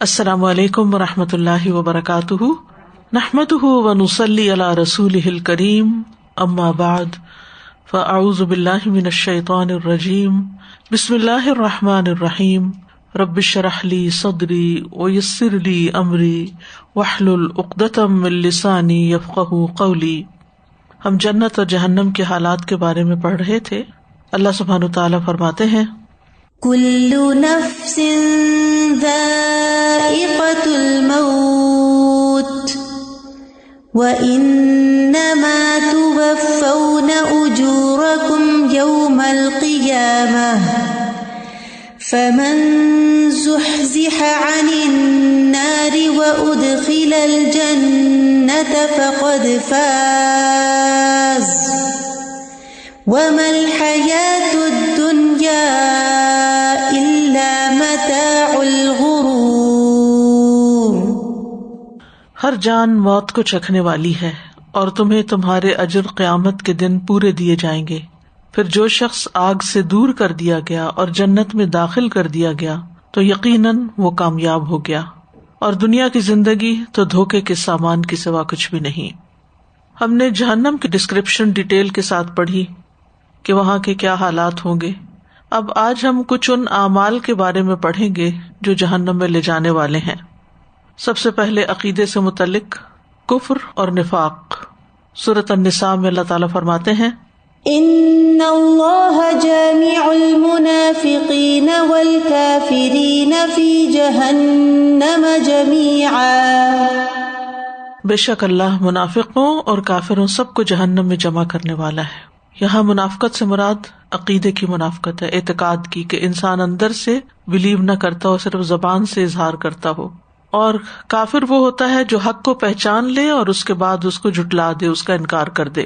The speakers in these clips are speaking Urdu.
السلام علیکم ورحمۃ اللہ وبرکاتہ، نحمده ونصلی علی رسولہ الکریم، اما بعد فاعوذ باللہ من الشیطان الرجیم، بسم اللہ الرحمن الرحیم، رب اشرح لی صدری ویسر لی امری واحلل عقدۃ من لسانی یفقہوا قولی۔ ہم جنت اور جہنم کے حالات کے بارے میں پڑھ رہے تھے۔ اللہ سبحانہ وتعالیٰ فرماتے ہیں، کل نفس ذائقۃ الموت وإنما توفون أجوركم يوم القيامة فمن زحزح عن النار وأدخل الجنة فقد فاز وما الحياة الدنيا إلا متاع الغرور۔ ہر جان موت کو چکھنے والی ہے اور تمہیں تمہارے اجر قیامت کے دن پورے دیے جائیں گے۔ پھر جو شخص آگ سے دور کر دیا گیا اور جنت میں داخل کر دیا گیا تو یقیناً وہ کامیاب ہو گیا، اور دنیا کی زندگی تو دھوکے کے سامان کے سوا کچھ بھی نہیں۔ ہم نے جہنم کی ڈسکرپشن ڈیٹیل کے ساتھ پڑھی کہ وہاں کے کیا حالات ہوں گے۔ اب آج ہم کچھ ان اعمال کے بارے میں پڑھیں گے جو جہنم میں لے جانے والے ہیں۔ سب سے پہلے عقیدے سے متعلق کفر اور نفاق۔ سورۃ النساء میں اللہ تعالیٰ فرماتے ہیں، ان اللہ جامع المنافقین والکافرین فی جہنم جمیعا۔ بے شک اللہ منافقوں اور کافروں سب کو جہنم میں جمع کرنے والا ہے۔ یہاں منافقت سے مراد عقیدے کی منافقت ہے، اعتقاد کی، کہ انسان اندر سے بلیو نہ کرتا ہو، صرف زبان سے اظہار کرتا ہو۔ اور کافر وہ ہوتا ہے جو حق کو پہچان لے اور اس کے بعد اس کو جھٹلا دے، اس کا انکار کر دے۔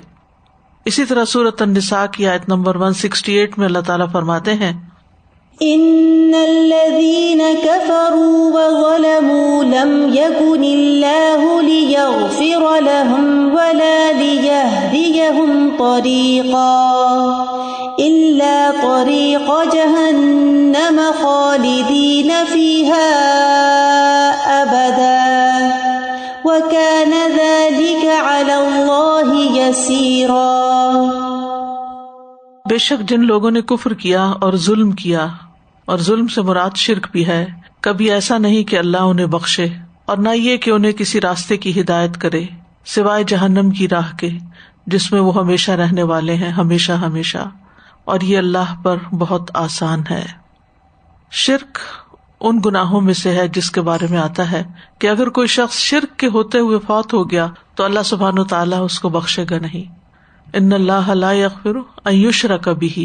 اسی طرح سورۃ النساء کی آیت نمبر 168 میں اللہ تعالیٰ فرماتے ہیں، ان الذين كفروا وظلموا لم يكن الله ليغفر لهم ولا ليهديهم طريقا الا طريق جهنم خالدين فيها ابدا وكان ذلك على الله يسيرا۔ بے شک جن لوگوں نے کفر کیا اور ظلم کیا، اور ظلم سے مراد شرک بھی ہے، کبھی ایسا نہیں کہ اللہ انہیں بخشے، اور نہ یہ کہ انہیں کسی راستے کی ہدایت کرے سوائے جہنم کی راہ کے، جس میں وہ ہمیشہ رہنے والے ہیں، ہمیشہ ہمیشہ، اور یہ اللہ پر بہت آسان ہے۔ شرک ان گناہوں میں سے ہے جس کے بارے میں آتا ہے کہ اگر کوئی شخص شرک کے ہوتے ہوئے فوت ہو گیا تو اللہ سبحانہ وتعالیٰ اس کو بخشے گا نہیں۔ ان اللہ لا یغفر ان یشرک بہ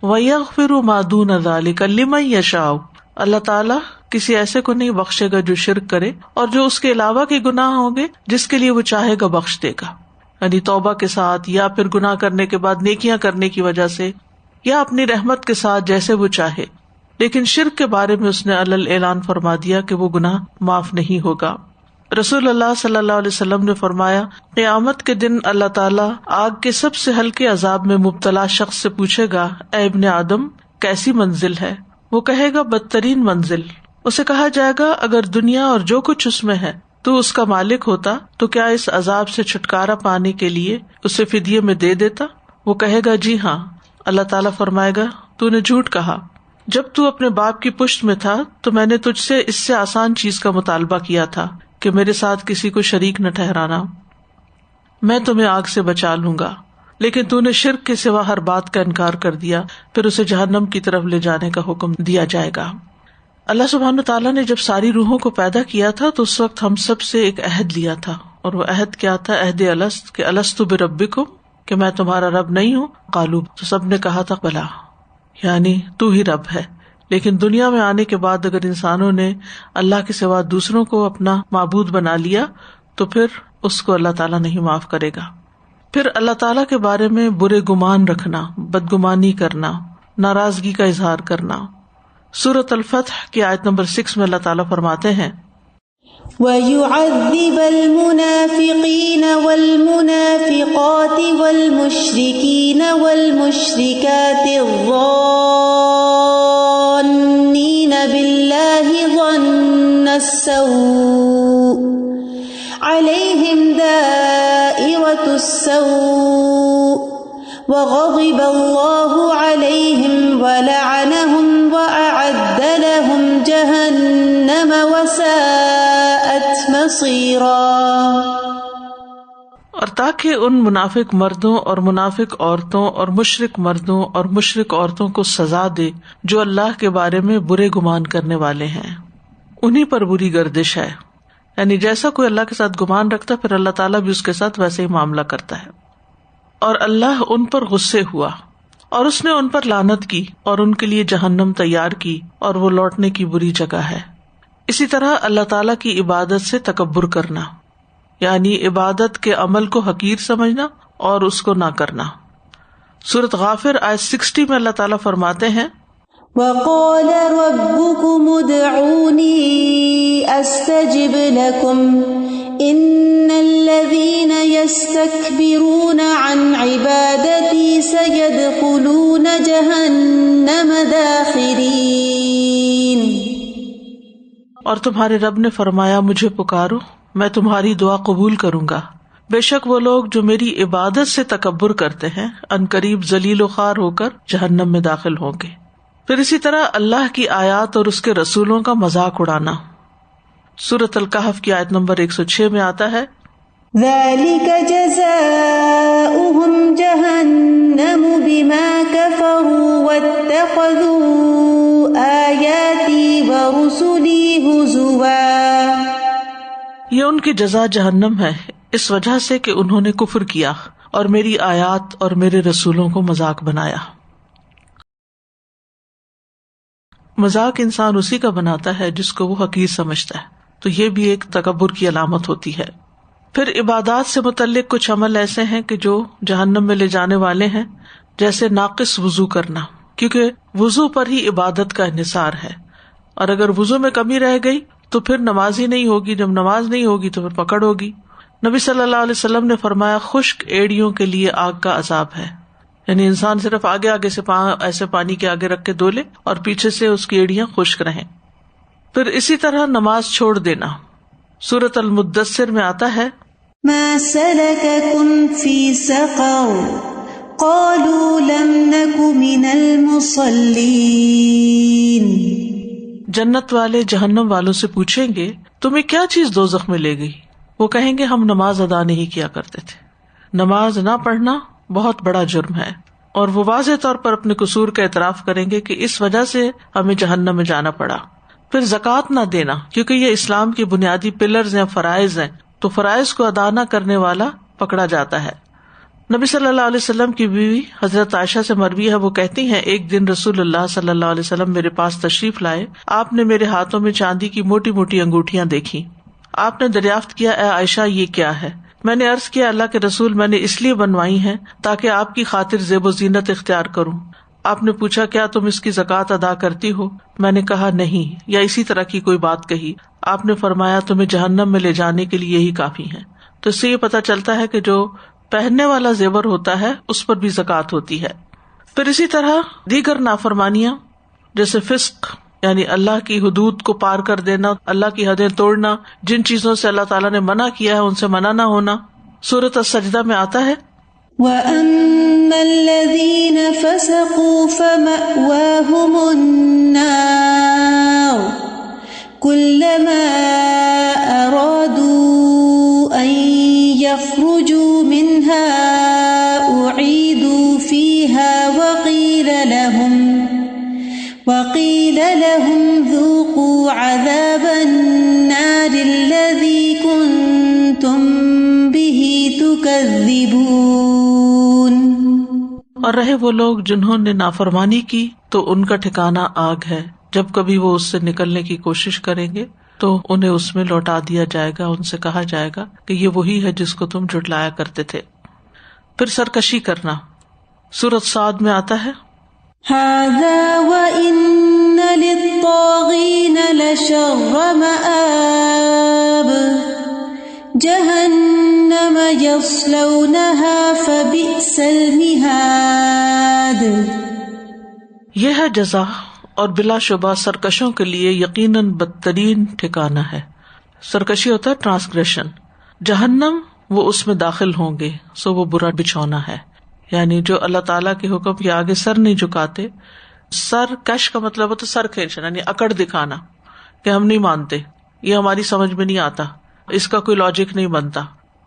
ویغفر ما دون ذلک لمن یشاء۔ اللہ تعالیٰ کسی ایسے کو نہیں بخشے گا جو شرک کرے، اور جو اس کے علاوہ کے گناہ ہوں گے جس کے لیے وہ چاہے گا بخش دے گا، یعنی توبہ کے ساتھ، یا پھر گناہ کرنے کے بعد نیکیاں کرنے کی وجہ سے، یا اپنی رحمت کے ساتھ جیسے وہ چاہے۔ لیکن شرک کے بارے میں اس نے علل اعلان فرما دیا کہ وہ گناہ معاف نہیں ہوگا۔ رسول اللہ صلی اللہ علیہ وسلم نے فرمایا، قیامت کے دن اللہ تعالیٰ آگ کے سب سے ہلکے عذاب میں مبتلا شخص سے پوچھے گا، اے ابن آدم کیسی منزل ہے؟ وہ کہے گا بدترین منزل۔ اسے کہا جائے گا، اگر دنیا اور جو کچھ اس میں ہے تو اس کا مالک ہوتا تو کیا اس عذاب سے چھٹکارا پانے کے لیے اسے فدیے میں دے دیتا؟ وہ کہے گا جی ہاں۔ اللہ تعالیٰ فرمائے گا، تو نے جھوٹ کہا، جب تو اپنے باپ کی پشت میں تھا تو میں نے تجھ سے اس سے آسان چیز کا مطالبہ کیا تھا کہ میرے ساتھ کسی کو شریک نہ ٹھہرانا، میں تمہیں آگ سے بچا لوں گا، لیکن تو نے شرک کے سوا ہر بات کا انکار کر دیا، پھر اسے جہنم کی طرف لے جانے کا حکم دیا جائے گا۔ اللہ سبحانہ تعالیٰ نے جب ساری روحوں کو پیدا کیا تھا تو اس وقت ہم سب سے ایک عہد لیا تھا، اور وہ عہد کیا تھا؟ عہد الست، کہ الست بربکم، کہ میں تمہارا رب نہیں ہوں؟ قالوا، تو سب نے کہا تھا بلا، یعنی تو ہی رب ہے۔ لیکن دنیا میں آنے کے بعد اگر انسانوں نے اللہ کے سوا دوسروں کو اپنا معبود بنا لیا تو پھر اس کو اللہ تعالیٰ نہیں معاف کرے گا۔ پھر اللہ تعالیٰ کے بارے میں برے گمان رکھنا، بدگمانی کرنا، ناراضگی کا اظہار کرنا۔ سورۃ الفتح کی آیت نمبر 6 میں اللہ تعالیٰ فرماتے ہیں، وَيُعَذِّبَ الْمُنَافِقِينَ وَالْمُنَافِقَاتِ وَالْمُشْرِكِينَ وَالْمُشْرِكَاتِ الظَّانِّينَ بِاللَّهِ بالله ظن السوء عليهم دائرة السوء وغضب الله عليهم ولعنهم وأعد لهم جهنم وساءت مصيرا۔ اور تاکہ ان منافق مردوں اور منافق عورتوں اور مشرک مردوں اور مشرک عورتوں کو سزا دے جو اللہ کے بارے میں برے گمان کرنے والے ہیں، انہی پر بری گردش ہے، یعنی جیسا کوئی اللہ کے ساتھ گمان رکھتا پھر اللہ تعالیٰ بھی اس کے ساتھ ویسے ہی معاملہ کرتا ہے۔ اور اللہ ان پر غصے ہوا اور اس نے ان پر لعنت کی اور ان کے لیے جہنم تیار کی اور وہ لوٹنے کی بری جگہ ہے۔ اسی طرح اللہ تعالیٰ کی عبادت سے تکبر کرنا، یعنی عبادت کے عمل کو حقیر سمجھنا اور اس کو نہ کرنا۔ سورۃ غافر آیت 60 میں اللہ تعالیٰ فرماتے ہیں وَقَالَ رَبُّكُمُ ادْعُونِي أَسْتَجِبْ لَكُمْ إِنَّ الَّذِينَ يَسْتَكْبِرُونَ عَنْ عِبَادَتِي سَيَدْخُلُونَ جَهَنَّمَ دَاخِرِينَ۔ اور تمہارے رب نے فرمایا مجھے پکارو، میں تمہاری دعا قبول کروں گا، بے شک وہ لوگ جو میری عبادت سے تکبر کرتے ہیں عنقریب ذلیل و خوار ہو کر جہنم میں داخل ہوں گے۔ پھر اسی طرح اللہ کی آیات اور اس کے رسولوں کا مذاق اڑانا، سورۃ الکہف کی آیت نمبر 106 میں آتا ہے ذَلِكَ جَزَاؤُهُمْ جَهَنَّمُ بِمَا كَفَرُوا وَاتَّخَذُوا آيَاتِي وَرُسُلِي هُزُوًا۔ یہ ان کی جزا جہنم ہے اس وجہ سے کہ انہوں نے کفر کیا اور میری آیات اور میرے رسولوں کو مذاق بنایا۔ مذاق انسان اسی کا بناتا ہے جس کو وہ حقیر سمجھتا ہے، تو یہ بھی ایک تکبر کی علامت ہوتی ہے۔ پھر عبادات سے متعلق کچھ عمل ایسے ہیں کہ جو جہنم میں لے جانے والے ہیں، جیسے ناقص وضو کرنا، کیونکہ وضو پر ہی عبادت کا انحصار ہے، اور اگر وضو میں کمی رہ گئی تو پھر نماز ہی نہیں ہوگی، جب نماز نہیں ہوگی تو پھر پکڑ ہوگی۔ نبی صلی اللہ علیہ وسلم نے فرمایا خشک ایڑیوں کے لیے آگ کا عذاب ہے، یعنی انسان صرف آگے آگے سے ایسے پانی کے آگے رکھ کے دھو لے اور پیچھے سے اس کی ایڑیاں خشک رہیں۔ پھر اسی طرح نماز چھوڑ دینا، سورۃ المدثر میں آتا ہے ما سلككم في سقر قالوا لم نك من المصلين۔ جنت والے جہنم والوں سے پوچھیں گے تمہیں کیا چیز دوزخ میں لے گئی؟ وہ کہیں گے ہم نماز ادا نہیں کیا کرتے تھے۔ نماز نہ پڑھنا بہت بڑا جرم ہے، اور وہ واضح طور پر اپنے قصور کا اعتراف کریں گے کہ اس وجہ سے ہمیں جہنم میں جانا پڑا۔ پھر زکوٰۃ نہ دینا، کیونکہ یہ اسلام کی بنیادی پلرز ہیں، فرائض ہیں، تو فرائض کو ادا نہ کرنے والا پکڑا جاتا ہے۔ نبی صلی اللہ علیہ وسلم کی بیوی حضرت عائشہ سے مروی ہے، وہ کہتی ہیں ایک دن رسول اللہ صلی اللہ علیہ وسلم میرے پاس تشریف لائے، آپ نے میرے ہاتھوں میں چاندی کی موٹی موٹی انگوٹھیاں دیکھی، آپ نے دریافت کیا اے عائشہ یہ کیا ہے؟ میں نے عرض کیا اللہ کے رسول میں نے اس لیے بنوائی ہیں تاکہ آپ کی خاطر زیب و زینت اختیار کروں۔ آپ نے پوچھا کیا تم اس کی زکوٰۃ ادا کرتی ہو؟ میں نے کہا نہیں، یا اسی طرح کی کوئی بات کہی۔ آپ نے فرمایا تمہیں جہنم میں لے جانے کے لیے یہی کافی ہے۔ تو اس سے یہ پتہ چلتا ہے کہ جو پہننے والا زیور ہوتا ہے اس پر بھی زکوٰۃ ہوتی ہے۔ پھر اسی طرح دیگر نافرمانیاں جیسے فسق، یعنی اللہ کی حدود کو پار کر دینا، اللہ کی حدیں توڑنا، جن چیزوں سے اللہ تعالیٰ نے منع کیا ہے ان سے منع نہ ہونا۔ سورۃ السجدہ میں آتا ہے وَأَمَّا الَّذِينَ فَسَقُوا فَمَأْوَاهُمُ النَّارُ كُلَّمَا أَرَادُوا أَن يَخْرُجُوا مِنْهَا أُعِيدُوا فِيهَا وَقِيلَ لَهُمْ ذُوقُوا عَذَابَ النَّارِ الَّذِي كُنتُمْ بِهِ تُكَذِّبُونَ۔ اور رہے وہ لوگ جنہوں نے نافرمانی کی تو ان کا ٹھکانہ آگ ہے، جب کبھی وہ اس سے نکلنے کی کوشش کریں گے تو انہیں اس میں لوٹا دیا جائے گا، ان سے کہا جائے گا کہ یہ وہی ہے جس کو تم جھٹلایا کرتے تھے۔ پھر سرکشی کرنا، سورۃ صاد میں آتا ہے هَذَا وَإِنَّ لِلطَّاغِينَ لَشَرَّ مَآبٍ جَهَنَّمَ يَصْلَوْنَهَا فَبِئْسَ الْمِهَادُ۔ یہ ہے جزا اور بلا شبہ سرکشوں کے لیے یقیناً بدترین ٹھکانہ ہے. سرکشی ہوتا ہے ٹرانسگریشن. جہنم وہ اس میں داخل ہوں گے، سو وہ برا بچھونا ہے. یعنی جو اللہ تعالیٰ کے حکم کے آگے سر نہیں جھکاتے. سر کش کا مطلب ہوتا ہے سر کھینچنا، یعنی اکڑ دکھانا کہ ہم نہیں مانتے، یہ ہماری سمجھ میں نہیں آتا، اس کا کوئی لاجک نہیں بنتا،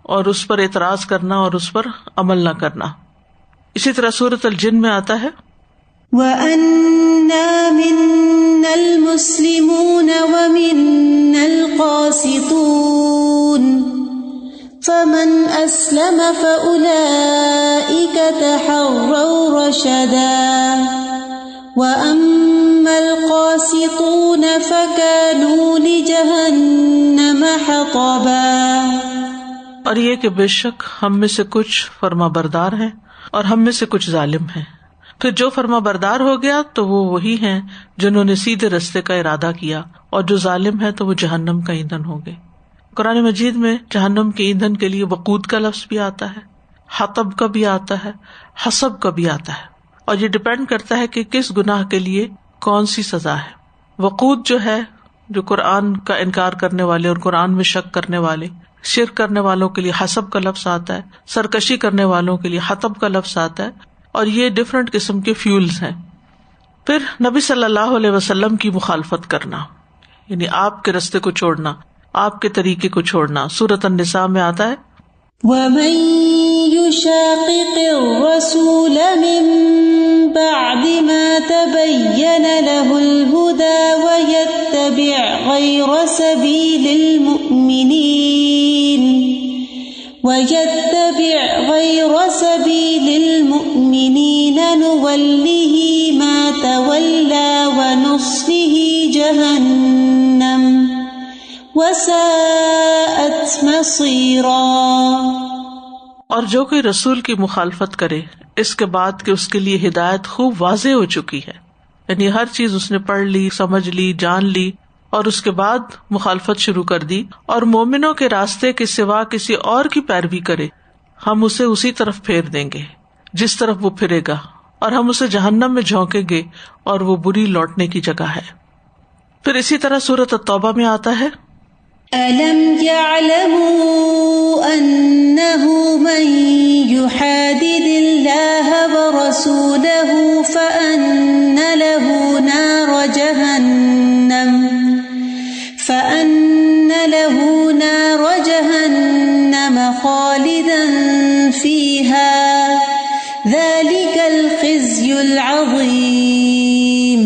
اور اس پر اعتراض کرنا اور اس پر عمل نہ کرنا. اسی طرح سورۃ الجن میں آتا ہے وَأَنَّا مِنَّا الْمُسْلِمُونَ وَمِنَّا الْقَاسِطُونَ فَمَنْ أَسْلَمَ فَأُولَئِكَ تَحَرَّوْا رَشَدًا وَأَمَّا الْقَاسِطُونَ فَكَانُوا لِجَهَنَّمَ حَطَبًا. اور یہ کہ بے شک ہم میں سے کچھ فرما بردار ہیں اور ہم میں سے کچھ ظالم ہیں. پھر جو فرما بردار ہو گیا تو وہ وہی ہیں جنہوں نے سیدھے رستے کا ارادہ کیا، اور جو ظالم ہے تو وہ جہنم کا ایندھن ہوں گے. قرآن مجید میں جہنم کے ایندھن کے لیے وقود کا لفظ بھی آتا ہے، حطب کا بھی آتا ہے، حسب کا بھی آتا ہے، اور یہ ڈپینڈ کرتا ہے کہ کس گناہ کے لیے کون سی سزا ہے. وقود جو ہے جو قرآن کا انکار کرنے والے اور قرآن میں شک کرنے والے، شرک کرنے والوں کے لیے حسب کا لفظ آتا ہے، سرکشی کرنے والوں کے لیے حطب کا لفظ آتا ہے، اور یہ ڈفرنٹ قسم کے فیولز ہیں. پھر نبی صلی اللہ علیہ وسلم کی مخالفت کرنا، یعنی آپ کے رستے کو چھوڑنا، آپ کے طریقے کو چھوڑنا. سورۃ النساء میں آتا ہے وَمَن يُشَاقِقِ الرَّسُولَ مِن بَعْدِ مَا تَبَيَّنَ لَهُ الْهُدَى وَيَتَّبِعْ غَيْرَ سَبِيلِ الْمُؤْمِنِينَ نُوَلِّهِ مَا تَوَلَّى وَنُصْلِهِ جَهَنَّمَ وَسَاءَتْ مَصِيرًا. اور جو کوئی رسول کی مخالفت کرے اس کے بعد کہ اس کے لیے ہدایت خوب واضح ہو چکی ہے، یعنی ہر چیز اس نے پڑھ لی، سمجھ لی، جان لی، اور اس کے بعد مخالفت شروع کر دی، اور مومنوں کے راستے کے سوا کسی اور کی پیروی کرے، ہم اسے اسی طرف پھیر دیں گے جس طرف وہ پھرے گا، اور ہم اسے جہنم میں جھونکیں گے، اور وہ بری لوٹنے کی جگہ ہے. پھر اسی طرح سورۃ التوبہ میں آتا ہے أَلَمْ يَعْلَمُوا أَنَّهُ مَن يُحَادِدِ اللَّهَ وَرَسُولَهُ فَأَنَّ لَهُ نَارَ جَهَنَّمَ خَالِدًا فِيهَا ذَلِكَ الْخِزْيُ الْعَظِيمُ.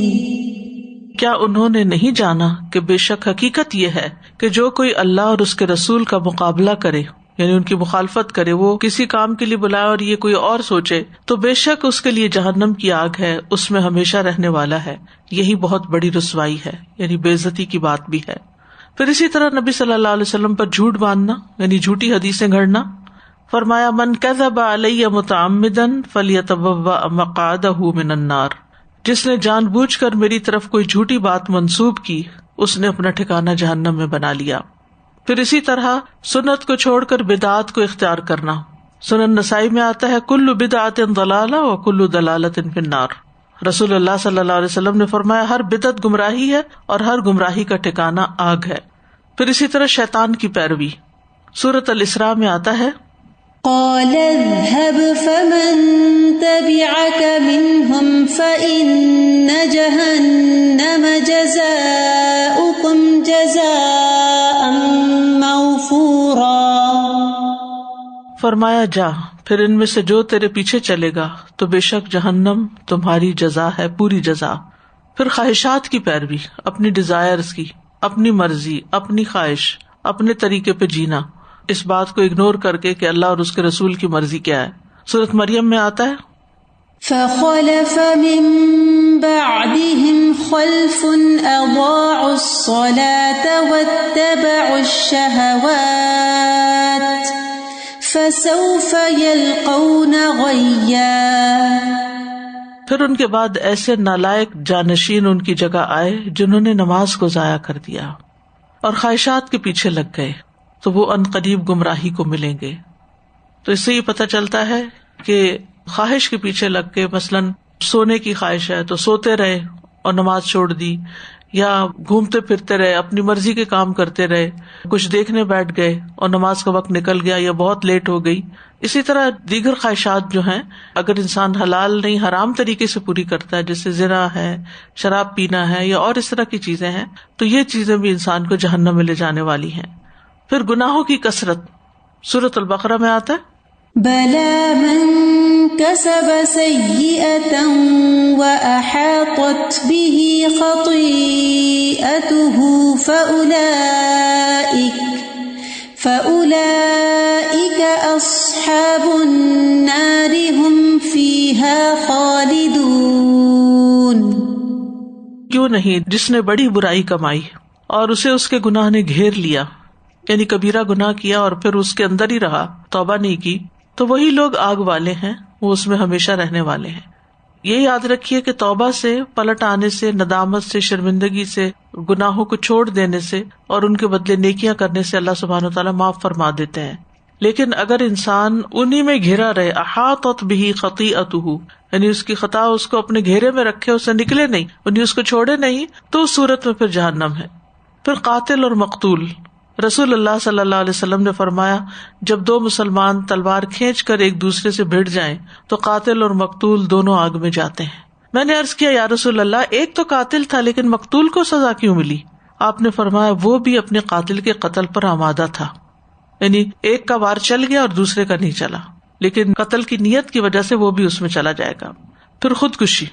کیا انہوں نے نہیں جانا کہ بے شک حقیقت یہ ہے کہ جو کوئی اللہ اور اس کے رسول کا مقابلہ کرے، یعنی ان کی مخالفت کرے، وہ کسی کام کے لیے بلائے اور یہ کوئی اور سوچے، تو بے شک اس کے لیے جہنم کی آگ ہے، اس میں ہمیشہ رہنے والا ہے. یہی بہت بڑی رسوائی ہے، یعنی بے عزتی کی بات بھی ہے. پھر اسی طرح نبی صلی اللہ علیہ وسلم پر جھوٹ باندھنا، یعنی جھوٹی حدیثیں گھڑنا. فرمایا من کذب علی متعمدا فلیتبوأ مقعدہ من النار. جس نے جان بوجھ کر میری طرف کوئی جھوٹی بات منسوب کی، اس نے اپنا ٹھکانہ جہنم میں بنا لیا. پھر اسی طرح سنت کو چھوڑ کر بدعات کو اختیار کرنا. سنن نسائی میں آتا ہے کل بدعت ضلالہ وکل ضلالۃ فی النار. رسول اللہ صلی اللہ علیہ وسلم نے فرمایا ہر بدعت گمراہی ہے اور ہر گمراہی کا ٹھکانہ آگ ہے. پھر اسی طرح شیطان کی پیروی. سورۃ الاسراء میں آتا ہے قال اذهب فمن تبعك منهم فإن جهنم جزاؤكم جزاء موفورا. فرمایا جا، پھر ان میں سے جو تیرے پیچھے چلے گا تو بے شک جہنم تمہاری جزا ہے، پوری جزا. پھر خواہشات کی پیروی، اپنی ڈیزائرز کی، اپنی مرضی، اپنی خواہش، اپنے طریقے پہ جینا، اس بات کو اگنور کر کے کہ اللہ اور اس کے رسول کی مرضی کیا ہے. سورۃ مریم میں آتا ہے فخلف من بعدهم خلف اضاعوا الصلاة واتبعوا الشهوات فسوف يلقون غيا. پھر ان کے بعد ایسے نالائق جانشین ان کی جگہ آئے جنہوں نے نماز کو ضائع کر دیا اور خواہشات کے پیچھے لگ گئے، تو وہ ان قریب گمراہی کو ملیں گے. تو اس سے یہ پتہ چلتا ہے کہ خواہش کے پیچھے لگ کے، مثلاً سونے کی خواہش ہے تو سوتے رہے اور نماز چھوڑ دی، یا گھومتے پھرتے رہے، اپنی مرضی کے کام کرتے رہے، کچھ دیکھنے بیٹھ گئے اور نماز کا وقت نکل گیا یا بہت لیٹ ہو گئی. اسی طرح دیگر خواہشات جو ہیں اگر انسان حلال نہیں حرام طریقے سے پوری کرتا ہے، جیسے زنا ہے، شراب پینا ہے یا اور اس طرح کی چیزیں ہیں، تو یہ چیزیں بھی انسان کو جہنم میں لے جانے والی ہیں. پھر گناہوں کی کثرت سورۃ البقرہ میں آتا ہے بَلَىٰ مَن كَسَبَ سَيِّئَةً وَأَحَاطَتْ بِهِ خَطِيئَتُهُ فَأُولَٰئِكَ أَصْحَابُ النَّارِ هُمْ فِيهَا خَالِدُونَ. کیوں نہیں جس نے بڑی برائی کمائی اور اسے اس کے گناہ نے گھیر لیا، یعنی کبیرہ گناہ کیا اور پھر اس کے اندر ہی رہا، توبہ نہیں کی، تو وہی لوگ آگ والے ہیں، وہ اس میں ہمیشہ رہنے والے ہیں. یہ یاد رکھیے کہ توبہ سے، پلٹ آنے سے، ندامت سے، شرمندگی سے، گناہوں کو چھوڑ دینے سے اور ان کے بدلے نیکیاں کرنے سے اللہ سبحانہ وتعالیٰ معاف فرما دیتے ہیں. لیکن اگر انسان انہی میں گھرا رہے، احاطت بہ خطیئتہ، یعنی اس کی خطا اس کو اپنے گھیرے میں رکھے، اسے نکلے نہیں، انہیں اس کو چھوڑے نہیں، تو اس صورت میں پھر جہنم ہے. پھر قاتل اور مقتول، رسول اللہ صلی اللہ علیہ وسلم نے فرمایا جب دو مسلمان تلوار کھینچ کر ایک دوسرے سے بھڑ جائیں تو قاتل اور مقتول دونوں آگ میں جاتے ہیں. میں نے عرض کیا یا رسول اللہ، ایک تو قاتل تھا لیکن مقتول کو سزا کیوں ملی؟ آپ نے فرمایا وہ بھی اپنے قاتل کے قتل پر آمادہ تھا، یعنی ایک کا وار چل گیا اور دوسرے کا نہیں چلا، لیکن قتل کی نیت کی وجہ سے وہ بھی اس میں چلا جائے گا. پھر خودکشی،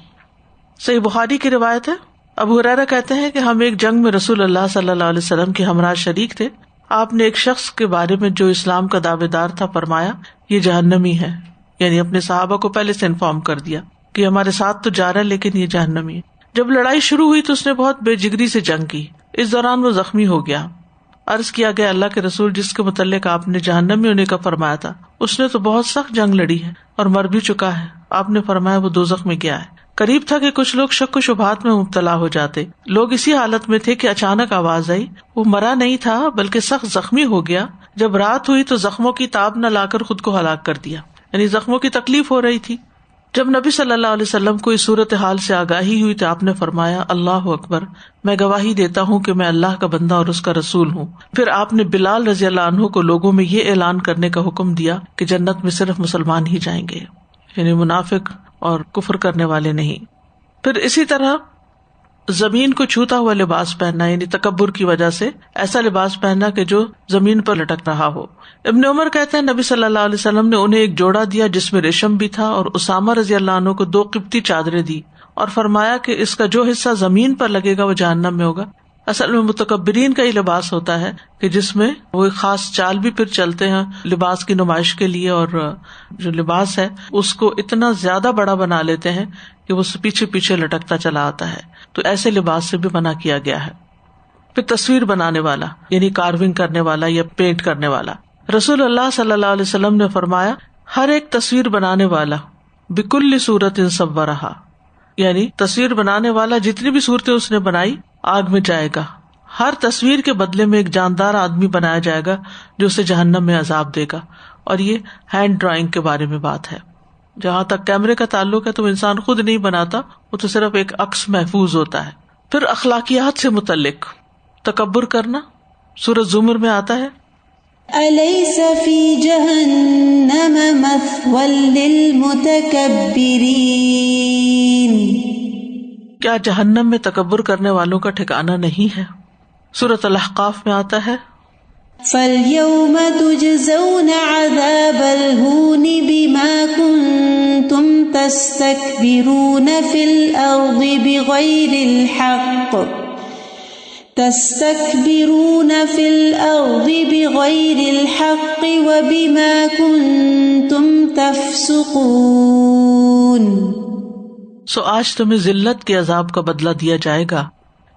صحیح بخاری کی روایت ہے، ابو ہریرہ کہتے ہیں کہ ہم ایک جنگ میں رسول اللہ صلی اللہ علیہ وسلم کے ہمراہ شریک تھے. آپ نے ایک شخص کے بارے میں جو اسلام کا دعوے دار تھا فرمایا یہ جہنمی ہے، یعنی اپنے صحابہ کو پہلے سے انفارم کر دیا کہ ہمارے ساتھ تو جا رہا ہے لیکن یہ جہنمی ہے. جب لڑائی شروع ہوئی تو اس نے بہت بے جگری سے جنگ کی، اس دوران وہ زخمی ہو گیا. عرض کیا گیا اللہ کے رسول جس کے متعلق آپ نے جہنمی ہونے کا فرمایا تھا اس نے تو بہت سخت جنگ لڑی ہے اور مر بھی چکا ہے. آپ نے فرمایا وہ دوزخ میں گیا ہے. قریب تھا کہ کچھ لوگ شک و شبہات میں مبتلا ہو جاتے. لوگ اسی حالت میں تھے کہ اچانک آواز آئی، وہ مرا نہیں تھا بلکہ سخت زخمی ہو گیا. جب رات ہوئی تو زخموں کی تاب نہ لا کر خود کو ہلاک کر دیا، یعنی زخموں کی تکلیف ہو رہی تھی. جب نبی صلی اللہ علیہ وسلم کو اس صورت حال سے آگاہی ہوئی تو آپ نے فرمایا اللہ اکبر، میں گواہی دیتا ہوں کہ میں اللہ کا بندہ اور اس کا رسول ہوں. پھر آپ نے بلال رضی اللہ عنہ کو لوگوں میں یہ اعلان کرنے کا حکم دیا کہ جنت میں صرف مسلمان ہی جائیں گے، یعنی منافق اور کفر کرنے والے نہیں. پھر اسی طرح زمین کو چھوتا ہوا لباس پہننا، یعنی تکبر کی وجہ سے ایسا لباس پہننا کہ جو زمین پر لٹک رہا ہو. ابن عمر کہتے ہیں نبی صلی اللہ علیہ وسلم نے انہیں ایک جوڑا دیا جس میں ریشم بھی تھا اور اسامہ رضی اللہ عنہ کو 2 قبطی چادریں دی اور فرمایا کہ اس کا جو حصہ زمین پر لگے گا وہ جہنم میں ہوگا. اصل میں متکبرین کا یہ لباس ہوتا ہے کہ جس میں وہ ایک خاص چال بھی پھر چلتے ہیں لباس کی نمائش کے لیے، اور جو لباس ہے اس کو اتنا زیادہ بڑا بنا لیتے ہیں کہ وہ پیچھے پیچھے لٹکتا چلا آتا ہے. تو ایسے لباس سے بھی منع کیا گیا ہے. پھر تصویر بنانے والا، یعنی کارونگ کرنے والا یا پینٹ کرنے والا، رسول اللہ صلی اللہ علیہ وسلم نے فرمایا ہر ایک تصویر بنانے والا بکل صورت صورہا، یعنی تصویر بنانے والا جتنی بھی صورتیں اس نے بنائی آگ میں جائے گا. ہر تصویر کے بدلے میں ایک جاندار آدمی بنایا جائے گا جو اسے جہنم میں عذاب دے گا. اور یہ ہینڈ ڈرائنگ کے بارے میں بات ہے. جہاں تک کیمرے کا تعلق ہے تو انسان خود نہیں بناتا، وہ تو صرف ایک عکس محفوظ ہوتا ہے. پھر اخلاقیات سے متعلق تکبر کرنا سورۃ زمر میں آتا ہے أَلَيْسَ فِي جَهَنَّمَ مَثْوًى لِّلْمُتَكَبِّرِينَ، کیا جہنم میں تکبر کرنے والوں کا ٹھکانہ نہیں ہے. سورۃ الاحقاف میں آتا ہے فَالْيَوْمَ تُجْزَوْنَ عَذَابَ الْهُونِ بِمَا كُنتُمْ تَسْتَكْبِرُونَ فِي الْأَرْضِ بِغَيْرِ الْحَقِّ وَبِمَا كُنتُمْ تَفْسُقُونَ. سو آج تمہیں ذلت کے عذاب کا بدلہ دیا جائے گا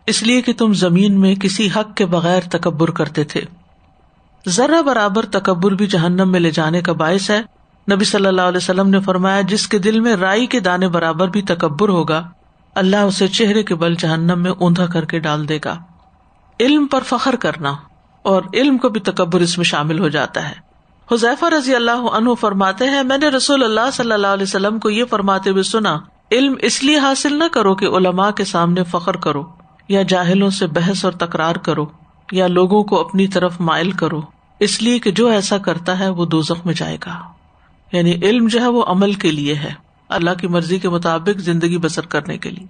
اس لیے کہ تم زمین میں کسی حق کے بغیر تکبر کرتے تھے. ذرہ برابر تکبر بھی جہنم میں لے جانے کا باعث ہے. نبی صلی اللہ علیہ وسلم نے فرمایا جس کے دل میں رائی کے دانے برابر بھی تکبر ہوگا اللہ اسے چہرے کے بل جہنم میں اوندھا کر کے ڈال دے گا. علم پر فخر کرنا اور علم کو بھی تکبر اس میں شامل ہو جاتا ہے. حذیفہ رضی اللہ عنہ فرماتے ہیں میں نے رسول اللہ صلی اللہ علیہ وسلم کو یہ فرماتے ہوئے سنا علم اس لیے حاصل نہ کرو کہ علماء کے سامنے فخر کرو یا جاہلوں سے بحث اور تکرار کرو یا لوگوں کو اپنی طرف مائل کرو، اس لیے کہ جو ایسا کرتا ہے وہ دوزخ میں جائے گا. یعنی علم جو ہے وہ عمل کے لیے ہے، اللہ کی مرضی کے مطابق زندگی بسر کرنے کے لیے،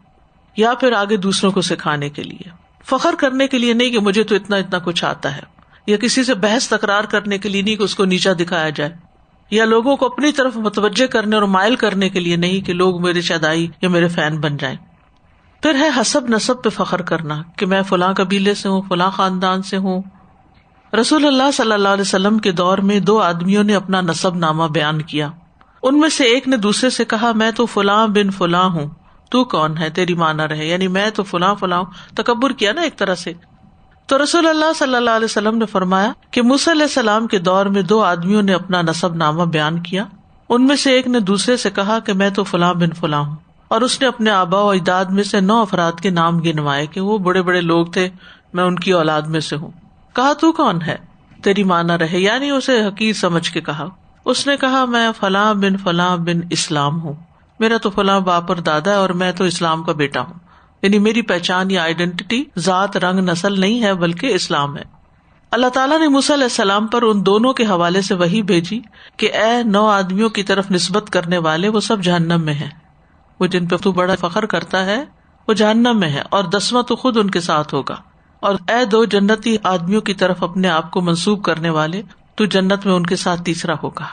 یا پھر آگے دوسروں کو سکھانے کے لیے. فخر کرنے کے لیے نہیں کہ مجھے تو اتنا کچھ آتا ہے، یا کسی سے بحث تکرار کرنے کے لیے نہیں کہ اس کو نیچا دکھایا جائے، یا لوگوں کو اپنی طرف متوجہ کرنے اور مائل کرنے کے لیے نہیں کہ لوگ میرے شدائی یا میرے فین بن جائیں. پھر ہے حسب نسب پہ فخر کرنا کہ میں فلاں قبیلے سے ہوں، فلاں خاندان سے ہوں. رسول اللہ صلی اللہ علیہ وسلم کے دور میں 2 آدمیوں نے اپنا نسب نامہ بیان کیا. ان میں سے ایک نے دوسرے سے کہا میں تو فلاں بن فلاں ہوں، تو کون ہے؟ تیری ماں نہ رہے. یعنی میں تو فلاں فلاں ہوں، تکبر کیا نا ایک طرح سے. تو رسول اللہ صلی اللہ علیہ وسلم نے فرمایا کہ موسیٰ علیہ السلام کے دور میں 2 آدمیوں نے اپنا نسب نامہ بیان کیا. ان میں سے ایک نے دوسرے سے کہا کہ میں تو فلاں بن فلاں ہوں، اور اس نے اپنے آباء و اجداد میں سے 9 افراد کے نام گنوائے کہ وہ بڑے بڑے لوگ تھے، میں ان کی اولاد میں سے ہوں. کہا تو کون ہے؟ تیری ماں نہ رہے. یعنی اسے حقیر سمجھ کے کہا. اس نے کہا میں فلاں بن اسلام ہوں، میرا تو فلاں باپ اور دادا ہے اور میں تو اسلام کا بیٹا ہوں. یعنی میری پہچان یا آئیڈینٹی ذات، رنگ، نسل نہیں ہے بلکہ اسلام ہے. اللہ تعالیٰ نے موسیٰ علیہ السلام پر ان دونوں کے حوالے سے وحی بھیجی کہ اے 9 آدمیوں کی طرف نسبت کرنے والے، وہ سب جہنم میں ہیں. وہ جن پہ تو بڑا فخر کرتا ہے وہ جہنم میں ہے، اور 10واں تو خود ان کے ساتھ ہوگا. اور اے 2 جنتی آدمیوں کی طرف اپنے آپ کو منسوب کرنے والے، تو جنت میں ان کے ساتھ تیسرا ہوگا.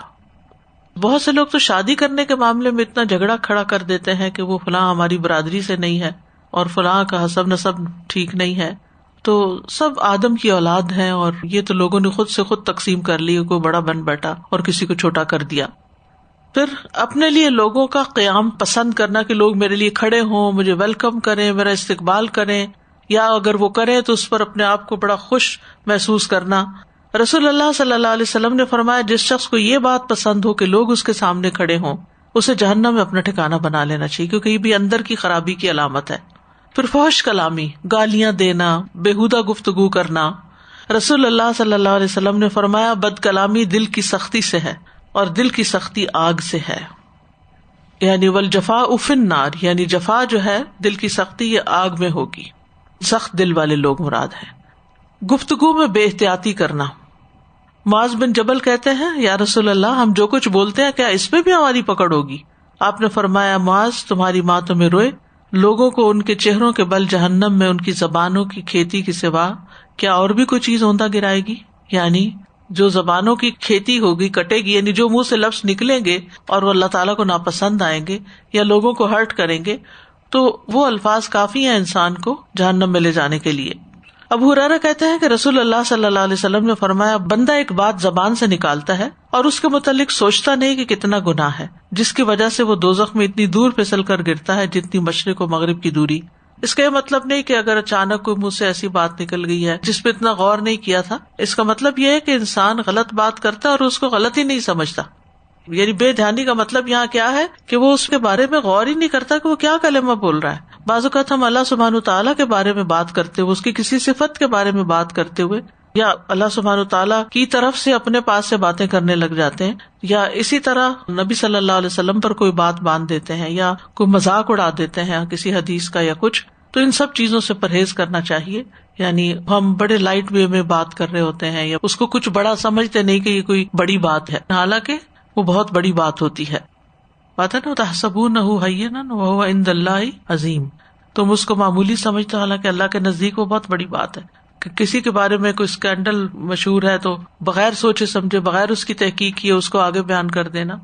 بہت سے لوگ تو شادی کرنے کے معاملے میں اتنا جھگڑا کھڑا کر دیتے ہیں کہ وہ فلاں ہماری برادری سے نہیں ہے اور فلاں کا حسب نسب ٹھیک نہیں ہے. تو سب آدم کی اولاد ہیں، اور یہ تو لوگوں نے خود سے خود تقسیم کر لی، کوئی بڑا بن بیٹھا اور کسی کو چھوٹا کر دیا. پھر اپنے لیے لوگوں کا قیام پسند کرنا کہ لوگ میرے لیے کھڑے ہوں، مجھے ویلکم کریں، میرا استقبال کریں، یا اگر وہ کریں تو اس پر اپنے آپ کو بڑا خوش محسوس کرنا. رسول اللہ صلی اللہ علیہ وسلم نے فرمایا جس شخص کو یہ بات پسند ہو کہ لوگ اس کے سامنے کھڑے ہوں، اسے جہنم میں اپنا ٹھکانہ بنا لینا چاہیے، کیونکہ یہ بھی اندر کی خرابی کی علامت ہے. پھر فحش کلامی، گالیاں دینا، بےہودہ گفتگو کرنا. رسول اللہ صلی اللہ علیہ وسلم نے فرمایا بد کلامی دل کی سختی سے ہے، اور دل کی سختی آگ سے ہے. یعنی والجفاء فی النار، یعنی جفا جو ہے دل کی سختی یہ آگ میں ہوگی. سخت دل والے لوگ مراد ہیں. گفتگو میں بے احتیاطی کرنا. معاذ بن جبل کہتے ہیں یا رسول اللہ ہم جو کچھ بولتے ہیں کیا اس پہ بھی ہماری پکڑ ہوگی؟ آپ نے فرمایا معاذ تمہاری ماں تمہیں روئے، لوگوں کو ان کے چہروں کے بل جہنم میں ان کی زبانوں کی کھیتی کے سوا کیا اور بھی کوئی چیز اوندا گرائے گی؟ یعنی جو زبانوں کی کھیتی ہوگی کٹے گی، یعنی جو منہ سے لفظ نکلیں گے اور وہ اللہ تعالیٰ کو ناپسند آئیں گے یا لوگوں کو ہرٹ کریں گے، تو وہ الفاظ کافی ہیں انسان کو جہنم میں لے جانے کے لیے. ابو ہریرہ کہتے ہیں کہ رسول اللہ صلی اللہ علیہ وسلم نے فرمایا بندہ ایک بات زبان سے نکالتا ہے اور اس کے متعلق سوچتا نہیں کہ کتنا گناہ ہے، جس کی وجہ سے وہ دوزخ میں اتنی دور پھسل کر گرتا ہے جتنی مشرق و مغرب کی دوری. اس کا یہ مطلب نہیں کہ اگر اچانک کوئی منہ سے ایسی بات نکل گئی ہے جس پہ اتنا غور نہیں کیا تھا، اس کا مطلب یہ ہے کہ انسان غلط بات کرتا ہے اور اس کو غلط ہی نہیں سمجھتا. یعنی بے دھیانی کا مطلب یہاں کیا ہے کہ وہ اس کے بارے میں غور ہی نہیں کرتا کہ وہ کیا کلمہ بول رہا ہے. بعض اوقات ہم اللہ سبحانہ وتعالیٰ کے بارے میں بات کرتے ہوئے، اس کی کسی صفت کے بارے میں بات کرتے ہوئے، یا اللہ سبحانہ وتعالیٰ کی طرف سے اپنے پاس سے باتیں کرنے لگ جاتے ہیں، یا اسی طرح نبی صلی اللہ علیہ وسلم پر کوئی بات باندھ دیتے ہیں یا کوئی مذاق اڑا دیتے ہیں کسی حدیث کا یا کچھ. تو ان سب چیزوں سے پرہیز کرنا چاہیے. یعنی ہم بڑے لائٹ وے میں بات کر رہے ہوتے ہیں یا اس کو کچھ بڑا سمجھتے نہیں کہ یہ کوئی بڑی بات ہے، حالانکہ وہ بہت بڑی بات ہوتی ہے. بات ہے نا تحسبونہ ہینا وہو عند اللہ عظیم. تم اس کو معمولی سمجھتے ہو، حالانکہ اللہ کے نزدیک وہ بہت بڑی بات ہے. کہ کسی کے بارے میں کوئی اسکینڈل مشہور ہے تو بغیر سوچے سمجھے، بغیر اس کی تحقیق کیے اس کو آگے بیان کر دینا.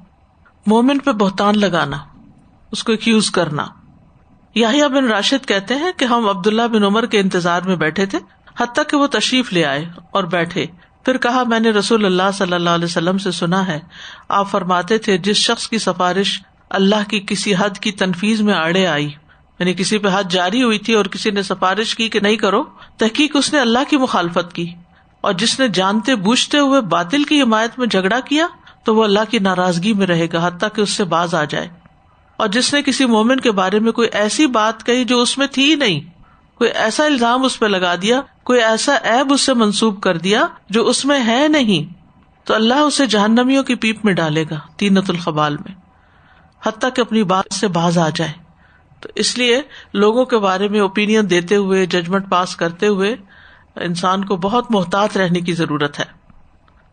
مومن پہ بہتان لگانا، اس کو ایکیوز کرنا. یحییٰ بن راشد کہتے ہیں کہ ہم عبداللہ بن عمر کے انتظار میں بیٹھے تھے حتیٰ کہ وہ تشریف لے آئے اور بیٹھے. پھر کہا میں نے رسول اللہ صلی اللہ علیہ وسلم سے سنا ہے، آپ فرماتے تھے جس شخص کی سفارش اللہ کی کسی حد کی تنفیذ میں آڑے آئی، یعنی کسی پہ حد جاری ہوئی تھی اور کسی نے سفارش کی کہ نہیں کرو، تحقیق اس نے اللہ کی مخالفت کی. اور جس نے جانتے بوجھتے ہوئے باطل کی حمایت میں جھگڑا کیا تو وہ اللہ کی ناراضگی میں رہے گا حتیٰ کہ اس سے باز آ جائے. اور جس نے کسی مومن کے بارے میں کوئی ایسی بات کہی جو اس میں تھی نہیں، کوئی ایسا الزام اس پہ لگا دیا، کوئی ایسا عیب اس سے منسوب کر دیا جو اس میں ہے نہیں، تو اللہ اسے جہنمیوں کی پیپ میں ڈالے گا، طینۃ الخبال میں، حتیٰ کہ اپنی بات سے باز آ جائے. تو اس لیے لوگوں کے بارے میں اوپینین دیتے ہوئے، ججمنٹ پاس کرتے ہوئے انسان کو بہت محتاط رہنے کی ضرورت ہے.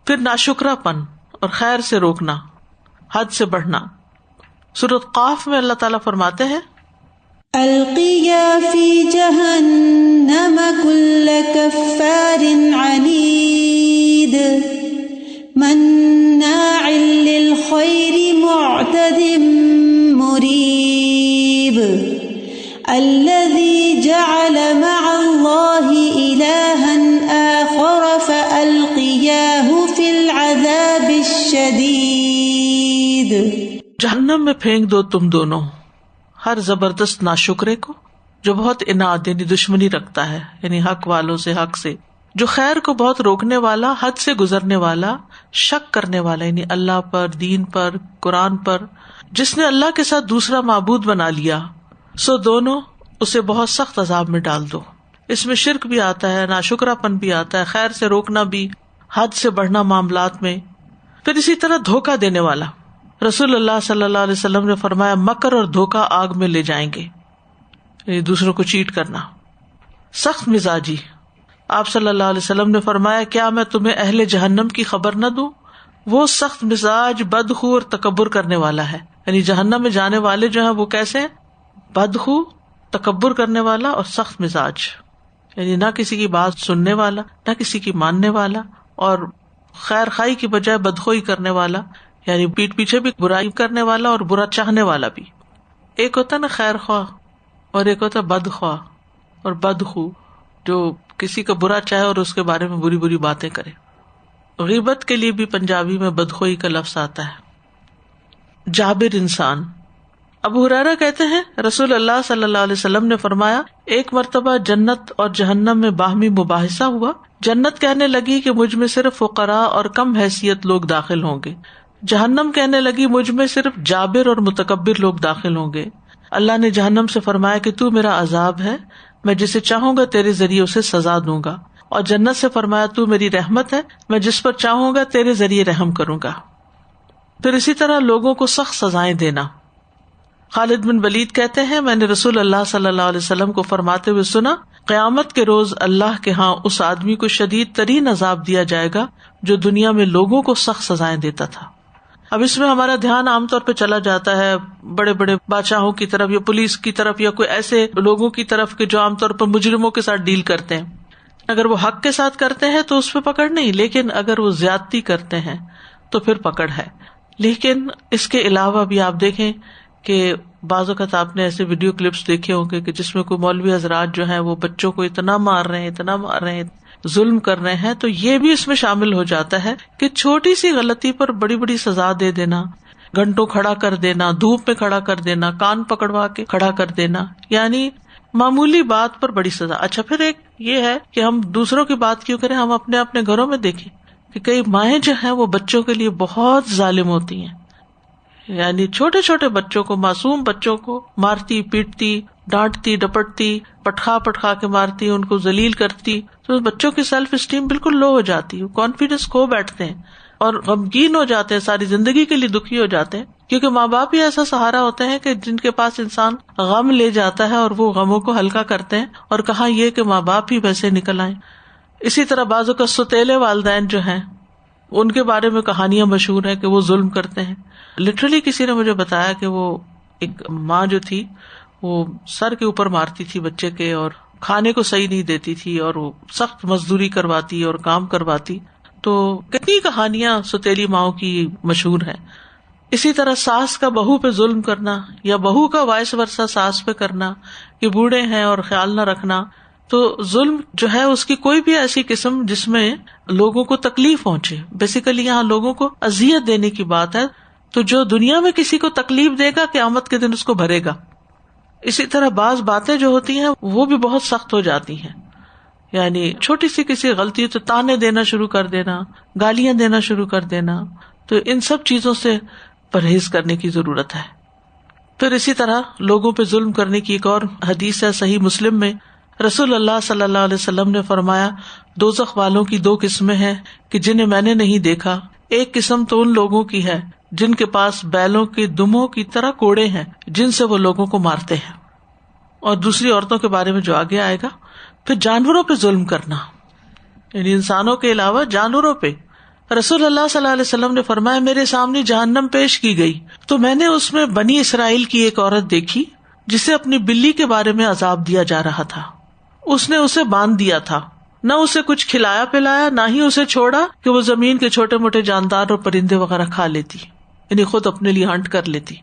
پھر ناشکرا پن اور خیر سے روکنا، حد سے بڑھنا. سورۃ قاف میں اللہ تعالیٰ فرماتے ہیں القیا فی جہنم کل کفار عنید مناع للخیر معتد مریب الذی جعل مع اللہ الہا آخر فألقیاہ فی العذاب الشدید. جہنم میں پھینک دو تم دونوں ہر زبردست ناشکرے کو جو بہت اناد یعنی دشمنی رکھتا ہے، یعنی حق والوں سے، حق سے، جو خیر کو بہت روکنے والا، حد سے گزرنے والا، شک کرنے والا یعنی اللہ پر، دین پر، قرآن پر، جس نے اللہ کے ساتھ دوسرا معبود بنا لیا، سو دونوں اسے بہت سخت عذاب میں ڈال دو. اس میں شرک بھی آتا ہے، ناشکرا پن بھی آتا ہے، خیر سے روکنا بھی، حد سے بڑھنا معاملات میں. پھر اسی طرح دھوکہ دینے والا. رسول اللہ صلی اللہ علیہ وسلم نے فرمایا مکر اور دھوکہ آگ میں لے جائیں گے، یعنی دوسروں کو چیٹ کرنا. سخت مزاجی. آپ صلی اللہ علیہ وسلم نے فرمایا کیا میں تمہیں اہل جہنم کی خبر نہ دوں؟ وہ سخت مزاج، بدخو اور تکبر کرنے والا ہے. یعنی جہنم میں جانے والے جو ہیں وہ کیسے ہیں؟ بدخو، تکبر کرنے والا اور سخت مزاج، یعنی نہ کسی کی بات سننے والا، نہ کسی کی ماننے والا، اور خیر خائی کی بجائے بدخوئی کرنے والا، یعنی پیٹ پیچھے بھی برائی کرنے والا اور برا چاہنے والا بھی. ایک ہوتا ہے نا خیر خواہ، اور ایک ہوتا ہے بد خواہ اور بدخو، جو کسی کا برا چاہے اور اس کے بارے میں بری بری باتیں کرے. غیبت کے لیے بھی پنجابی میں بدخوئی کا لفظ آتا ہے. جابر انسان. ابو ہریرہ کہتے ہیں رسول اللہ صلی اللہ علیہ وسلم نے فرمایا ایک مرتبہ جنت اور جہنم میں باہمی مباحثہ ہوا. جنت کہنے لگی کہ مجھ میں صرف فقراء اور کم حیثیت لوگ داخل ہوں گے. جہنم کہنے لگی مجھ میں صرف جابر اور متکبر لوگ داخل ہوں گے. اللہ نے جہنم سے فرمایا کہ تو میرا عذاب ہے، میں جسے چاہوں گا تیرے ذریعے اسے سزا دوں گا. اور جنت سے فرمایا تو میری رحمت ہے، میں جس پر چاہوں گا تیرے ذریعے رحم کروں گا. پھر اسی طرح لوگوں کو سخت سزائیں دینا. خالد بن ولید کہتے ہیں میں نے رسول اللہ صلی اللہ علیہ وسلم کو فرماتے ہوئے سنا قیامت کے روز اللہ کے ہاں اس آدمی کو شدید ترین عذاب دیا جائے گا جو دنیا میں لوگوں کو سخت سزائیں دیتا تھا. اب اس میں ہمارا دھیان عام طور پہ چلا جاتا ہے بڑے بڑے بادشاہوں کی طرف یا پولیس کی طرف یا کوئی ایسے لوگوں کی طرف کہ جو عام طور پر مجرموں کے ساتھ ڈیل کرتے ہیں. اگر وہ حق کے ساتھ کرتے ہیں تو اس پہ پکڑ نہیں، لیکن اگر وہ زیادتی کرتے ہیں تو پھر پکڑ ہے. لیکن اس کے علاوہ بھی آپ دیکھیں کہ بعض اوقات آپ نے ایسے ویڈیو کلپس دیکھے ہوں گے کہ جس میں کوئی مولوی حضرات جو ہیں وہ بچوں کو اتنا مار رہے ہیں، ظلم کر رہے ہیں. تو یہ بھی اس میں شامل ہو جاتا ہے کہ چھوٹی سی غلطی پر بڑی بڑی سزا دے دینا، گھنٹوں کھڑا کر دینا، دھوپ میں کھڑا کر دینا، کان پکڑوا کے کھڑا کر دینا، یعنی معمولی بات پر بڑی سزا. اچھا پھر ایک یہ ہے کہ ہم دوسروں کی بات کیوں کریں، ہم اپنے اپنے گھروں میں دیکھیں کہ کئی مائیں جو ہیں وہ بچوں کے لیے بہت ظالم ہوتی ہیں. یعنی چھوٹے چھوٹے بچوں کو، معصوم بچوں کو مارتی، پیٹتی، ڈانٹتی، ڈپٹتی، پٹخا کے مارتی، ان کو ذلیل کرتی. تو بچوں کی سیلف اسٹیم بالکل لو ہو جاتی ہے، کانفیڈینس کھو بیٹھتے ہیں اور غمگین ہو جاتے ہیں، ساری زندگی کے لیے دکھی ہو جاتے ہیں. کیونکہ ماں باپ ہی ایسا سہارا ہوتے ہیں کہ جن کے پاس انسان غم لے جاتا ہے اور وہ غموں کو ہلکا کرتے ہیں. اور کہاں یہ کہ ماں باپ ہی ویسے نکل آئیں. اسی طرح بعضوں کا ستیلے والدین جو ہیں ان کے بارے میں کہانیاں مشہور ہیں کہ وہ ظلم کرتے ہیں. لٹرلی کسی نے مجھے بتایا کہ وہ ایک ماں جو تھی وہ سر کے اوپر مارتی تھی بچے کے، اور کھانے کو صحیح نہیں دیتی تھی، اور وہ سخت مزدوری کرواتی اور کام کرواتی. تو کتنی کہانیاں ستیلی ماؤں کی مشہور ہیں. اسی طرح ساس کا بہو پہ ظلم کرنا، یا بہو کا وائس ورثہ ساس پہ کرنا، کہ بوڑھے ہیں اور خیال نہ رکھنا. تو ظلم جو ہے اس کی کوئی بھی ایسی قسم جس میں لوگوں کو تکلیف پہنچے، بیسیکلی یہاں لوگوں کو اذیت دینے کی بات ہے. تو جو دنیا میں کسی کو تکلیف دے گا قیامت کے دن اس کو بھرے گا. اسی طرح بعض باتیں جو ہوتی ہیں وہ بھی بہت سخت ہو جاتی ہیں. یعنی چھوٹی سی کسی غلطی تو تانے دینا شروع کر دینا، گالیاں دینا شروع کر دینا. تو ان سب چیزوں سے پرہیز کرنے کی ضرورت ہے. پھر اسی طرح لوگوں پہ ظلم کرنے کی ایک اور حدیث ہے صحیح مسلم میں. رسول اللہ صلی اللہ علیہ وسلم نے فرمایا دوزخ والوں کی دو قسمیں ہیں کہ جنہیں میں نے نہیں دیکھا. ایک قسم تو ان لوگوں کی ہے جن کے پاس بیلوں کے دموں کی طرح کوڑے ہیں جن سے وہ لوگوں کو مارتے ہیں. اور دوسری عورتوں کے بارے میں جو آگے آئے گا. پھر جانوروں پہ ظلم کرنا، یعنی انسانوں کے علاوہ جانوروں پہ. رسول اللہ صلی اللہ علیہ وسلم نے فرمایا میرے سامنے جہنم پیش کی گئی تو میں نے اس میں بنی اسرائیل کی ایک عورت دیکھی جسے اپنی بلی کے بارے میں عذاب دیا جا رہا تھا. اس نے اسے باندھ دیا تھا، نہ اسے کچھ کھلایا پلایا، نہ ہی اسے چھوڑا کہ وہ زمین کے چھوٹے موٹے جاندار اور پرندے وغیرہ کھا لیتی، یعنی خود اپنے لیے ہنٹ کر لیتی.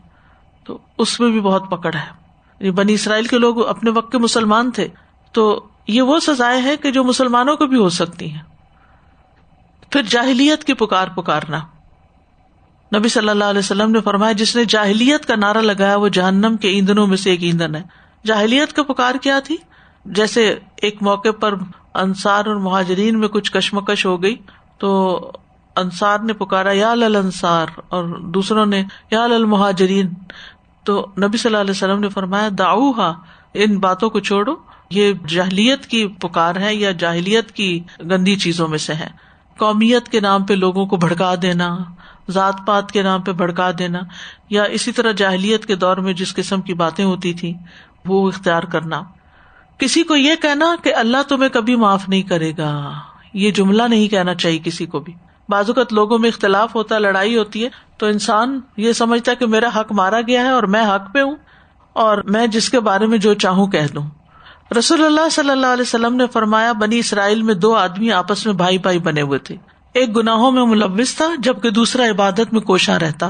تو اس میں بھی بہت پکڑ ہے. یعنی بنی اسرائیل کے لوگ اپنے وقت کے مسلمان تھے، تو یہ وہ سزائیں ہیں کہ جو مسلمانوں کو بھی ہو سکتی ہیں. پھر جاہلیت کی پکارنا. نبی صلی اللہ علیہ وسلم نے فرمایا جس نے جاہلیت کا نعرہ لگایا وہ جہنم کے ایندھنوں میں سے ایک ایندھن ہے. جاہلیت کا پکار کیا تھی؟ جیسے ایک موقع پر انصار اور مہاجرین میں کچھ کشمکش ہو گئی تو انصار نے پکارا یا للانصار اور دوسروں نے یا للمہاجرین. تو نبی صلی اللہ علیہ وسلم نے فرمایا دعوہا، ان باتوں کو چھوڑو، یہ جاہلیت کی پکار ہے یا جاہلیت کی گندی چیزوں میں سے ہے. قومیت کے نام پہ لوگوں کو بھڑکا دینا، ذات پات کے نام پہ بھڑکا دینا، یا اسی طرح جاہلیت کے دور میں جس قسم کی باتیں ہوتی تھی وہ اختیار کرنا. کسی کو یہ کہنا کہ اللہ تمہیں کبھی معاف نہیں کرے گا، یہ جملہ نہیں کہنا چاہیے کسی کو بھی. بعض اوقات لوگوں میں اختلاف ہوتا ہے، لڑائی ہوتی ہے، تو انسان یہ سمجھتا ہے کہ میرا حق مارا گیا ہے اور میں حق پہ ہوں اور میں جس کے بارے میں جو چاہوں کہہ دوں. رسول اللہ صلی اللہ علیہ وسلم نے فرمایا بنی اسرائیل میں 2 آدمی آپس میں بھائی بھائی بنے ہوئے تھے. ایک گناہوں میں ملوث تھا جبکہ دوسرا عبادت میں کوشاں رہتا.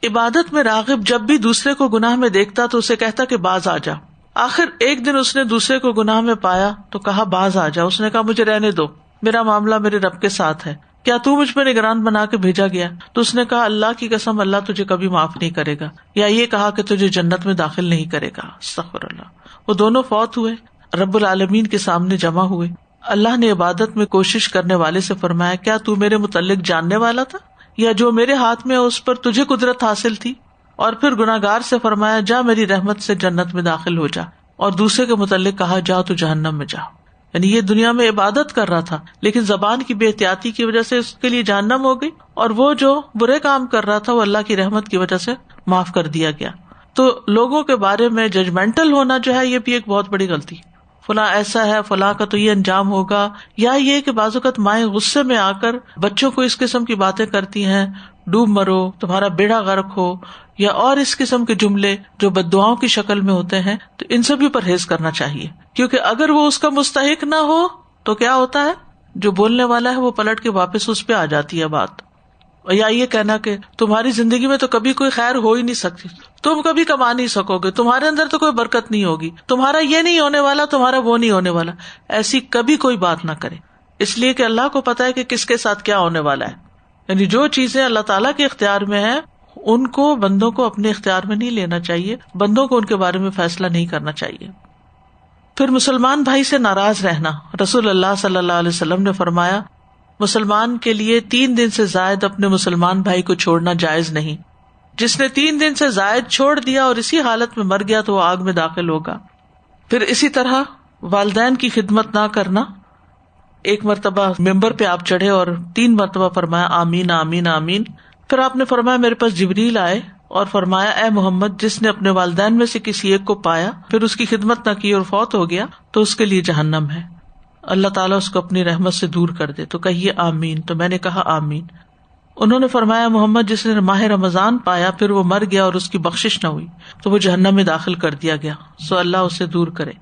عبادت میں راغب جب بھی دوسرے کو گناہ میں دیکھتا تو اسے کہتا کہ باز آ جا. آخر ایک دن اس نے دوسرے کو گناہ میں پایا تو کہا باز آ جا. اس نے کہا مجھے رہنے دو، میرا معاملہ میرے رب کے ساتھ ہے، کیا تو مجھ پہ نگران بنا کے بھیجا گیا؟ تو اس نے کہا اللہ کی قسم اللہ تجھے کبھی معاف نہیں کرے گا، یا یہ کہا کہ تجھے جنت میں داخل نہیں کرے گا. استغفر اللہ. وہ دونوں فوت ہوئے، رب العالمین کے سامنے جمع ہوئے. اللہ نے عبادت میں کوشش کرنے والے سے فرمایا کیا تو میرے متعلق جاننے والا تھا، یا جو میرے ہاتھ میں اس پر تجھے قدرت حاصل تھی؟ اور پھر گناہگار سے فرمایا جا میری رحمت سے جنت میں داخل ہو جا. اور دوسرے کے متعلق کہا جا تو جہنم میں جا. یعنی یہ دنیا میں عبادت کر رہا تھا لیکن زبان کی بے احتیاطی کی وجہ سے اس کے لیے جہنم ہو گئی، اور وہ جو برے کام کر رہا تھا وہ اللہ کی رحمت کی وجہ سے معاف کر دیا گیا. تو لوگوں کے بارے میں ججمنٹل ہونا جو ہے یہ بھی ایک بہت بڑی غلطی. فلاں ایسا ہے، فلاں کا تو یہ انجام ہوگا، یا یہ کہ بعض اوقات مائیں غصے میں آ کر بچوں کو اس قسم کی باتیں کرتی ہیں، ڈوب مرو، تمہارا بیڑا غرق ہو، یا اور اس قسم کے جملے جو بد دعاؤں کی شکل میں ہوتے ہیں. تو ان سے بھی پرہیز کرنا چاہیے، کیونکہ اگر وہ اس کا مستحق نہ ہو تو کیا ہوتا ہے، جو بولنے والا ہے وہ پلٹ کے واپس اس پہ آ جاتی ہے بات. یا یہ کہنا کہ تمہاری زندگی میں تو کبھی کوئی خیر ہو ہی نہیں سکتی، تم کبھی کما نہیں سکو گے، تمہارے اندر تو کوئی برکت نہیں ہوگی، تمہارا یہ نہیں ہونے والا، تمہارا وہ نہیں ہونے والا. ایسی کبھی کوئی بات نہ کرے، اس لیے کہ اللہ کو پتا ہے کہ کس کے ساتھ کیا ہونے والا ہے. یعنی جو چیزیں اللہ تعالیٰ کے اختیار میں ہیں ان کو بندوں کو اپنے اختیار میں نہیں لینا چاہیے، بندوں کو ان کے بارے میں فیصلہ نہیں کرنا چاہیے. پھر مسلمان بھائی سے ناراض رہنا. رسول اللہ صلی اللہ علیہ وسلم نے فرمایا مسلمان کے لیے 3 دن سے زائد اپنے مسلمان بھائی کو چھوڑنا جائز نہیں. جس نے 3 دن سے زائد چھوڑ دیا اور اسی حالت میں مر گیا تو وہ آگ میں داخل ہوگا. پھر اسی طرح والدین کی خدمت نہ کرنا. ایک مرتبہ ممبر پہ آپ چڑھے اور 3 مرتبہ فرمایا آمین آمین آمین. پھر آپ نے فرمایا میرے پاس جبریل آئے اور فرمایا اے محمد جس نے اپنے والدین میں سے کسی ایک کو پایا پھر اس کی خدمت نہ کی اور فوت ہو گیا تو اس کے لیے جہنم ہے، اللہ تعالیٰ اس کو اپنی رحمت سے دور کر دے. تو کہیے آمین. تو میں نے کہا آمین. انہوں نے فرمایا محمد جس نے ماہ رمضان پایا پھر وہ مر گیا اور اس کی بخشش نہ ہوئی تو وہ جہنم میں داخل کر دیا گیا، سو اللہ اسے دور کرے،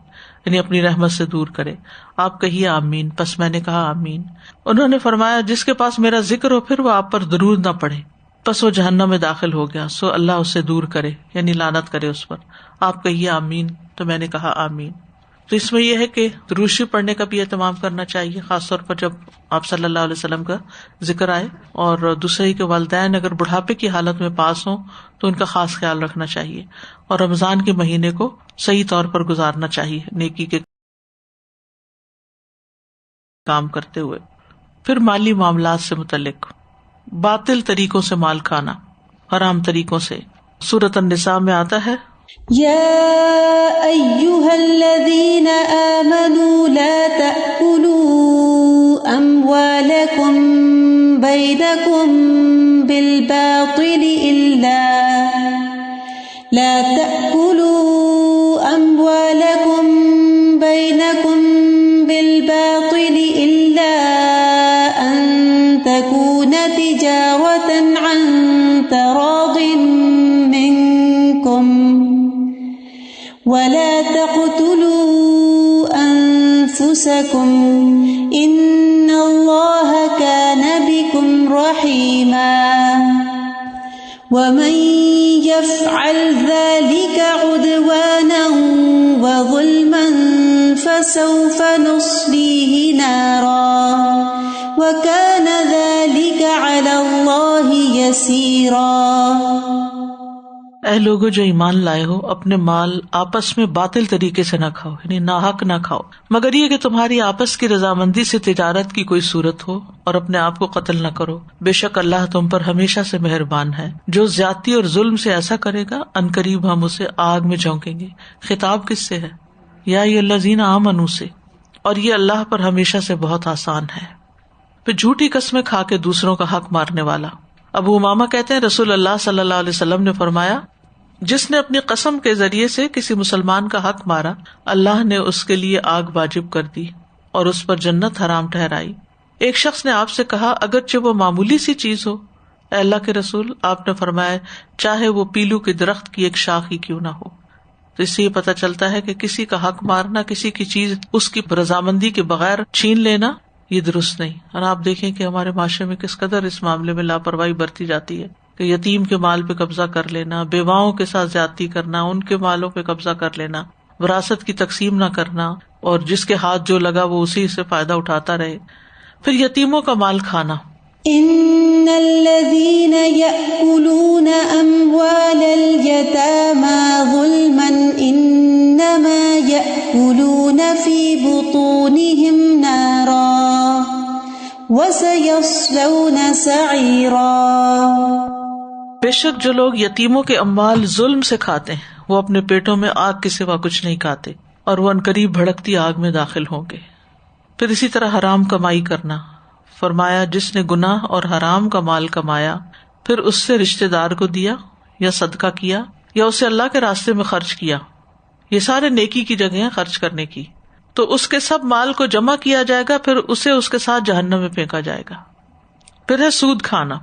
یعنی اپنی رحمت سے دور کرے. آپ کہیے آمین. پس میں نے کہا آمین. انہوں نے فرمایا جس کے پاس میرا ذکر ہو پھر وہ آپ پر درود نہ پڑھے پس وہ جہنم میں داخل ہو گیا، سو اللہ اسے دور کرے، یعنی لعنت کرے اس پر. آپ کہیے آمین. تو میں نے کہا آمین. تو اس میں یہ ہے کہ درود شریف پڑھنے کا بھی اہتمام کرنا چاہیے، خاص طور پر جب آپ صلی اللہ علیہ وسلم کا ذکر آئے. اور دوسرے کے والدین اگر بڑھاپے کی حالت میں پاس ہوں تو ان کا خاص خیال رکھنا چاہیے، اور رمضان کے مہینے کو صحیح طور پر گزارنا چاہیے نیکی کے کام کرتے ہوئے. پھر مالی معاملات سے متعلق باطل طریقوں سے مال کھانا، حرام طریقوں سے. سورۃ النساء میں آتا ہے يا أيها الذين آمنوا لا تأكلوا أموالكم بينكم بالباطل إلا رحيما ومن يفعل ذلك عدوانا وظلما فسوف نصليه نارا وكان ذلك على الله يسيرا۔ اے لوگو جو ایمان لائے ہو، اپنے مال آپس میں باطل طریقے سے نہ کھاؤ، یعنی ناحق نہ کھاؤ، مگر یہ کہ تمہاری آپس کی رضامندی سے تجارت کی کوئی صورت ہو، اور اپنے آپ کو قتل نہ کرو، بے شک اللہ تم پر ہمیشہ سے مہربان ہے۔ جو زیادتی اور ظلم سے ایسا کرے گا عنقریب ہم اسے آگ میں جھونکیں گے۔ خطاب کس سے ہے؟ یا الذین آمنوا سے، اور یہ اللہ پر ہمیشہ سے بہت آسان ہے۔ پھر جھوٹی قسمیں کھا کے دوسروں کا حق مارنے والا۔ ابو امامہ کہتے ہیں رسول اللہ صلی اللہ علیہ وسلم نے فرمایا، جس نے اپنی قسم کے ذریعے سے کسی مسلمان کا حق مارا، اللہ نے اس کے لیے آگ واجب کر دی اور اس پر جنت حرام ٹھہرائی۔ ایک شخص نے آپ سے کہا، اگرچہ وہ معمولی سی چیز ہو، اے اللہ کے رسول، آپ نے فرمایا چاہے وہ پیلو کے درخت کی ایک شاخ ہی کیوں نہ ہو۔ تو اس سے یہ پتہ چلتا ہے کہ کسی کا حق مارنا، کسی کی چیز اس کی رضامندی کے بغیر چھین لینا، یہ درست نہیں۔ اور آپ دیکھیں کہ ہمارے معاشرے میں کس قدر اس معاملے میں لاپرواہی برتی جاتی ہے کہ یتیم کے مال پہ قبضہ کر لینا، بیواؤں کے ساتھ زیادتی کرنا، ان کے مالوں پہ قبضہ کر لینا، وراثت کی تقسیم نہ کرنا، اور جس کے ہاتھ جو لگا وہ اسی سے فائدہ اٹھاتا رہے۔ پھر یتیموں کا مال کھانا۔ ان الذين يأكلون اموال اليتامى ظلما انما يأكلون في بطونهم نارا وسيصلون سعيرا۔ بے شک جو لوگ یتیموں کے اموال ظلم سے کھاتے ہیں وہ اپنے پیٹوں میں آگ کے سوا کچھ نہیں کھاتے، اور وہ عنقریب بھڑکتی آگ میں داخل ہوں گے۔ پھر اسی طرح حرام کمائی کرنا۔ فرمایا جس نے گناہ اور حرام کا مال کمایا پھر اس سے رشتے دار کو دیا یا صدقہ کیا یا اسے اللہ کے راستے میں خرچ کیا، یہ سارے نیکی کی جگہ ہیں خرچ کرنے کی، تو اس کے سب مال کو جمع کیا جائے گا، پھر اسے اس کے ساتھ جہنم میں پھینکا جائے گا۔ پھر ہے سود کھانا،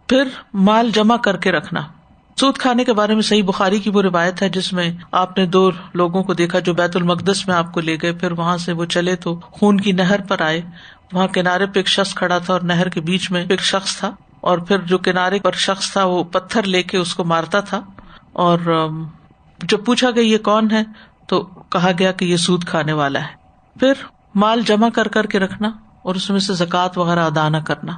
پھر مال جمع کر کے رکھنا۔ سود کھانے کے بارے میں صحیح بخاری کی وہ روایت ہے جس میں آپ نے 2 لوگوں کو دیکھا جو بیت المقدس میں آپ کو لے گئے، پھر وہاں سے وہ چلے تو خون کی نہر پر آئے، وہاں کنارے پہ ایک شخص کھڑا تھا اور نہر کے بیچ میں ایک شخص تھا، اور پھر جو کنارے پر شخص تھا وہ پتھر لے کے اس کو مارتا تھا، اور جب پوچھا گیا یہ کون ہے تو کہا گیا کہ یہ سود کھانے والا ہے۔ پھر مال جمع کر کر کے رکھنا اور اس میں سے زکوٰۃ وغیرہ ادا نہ کرنا۔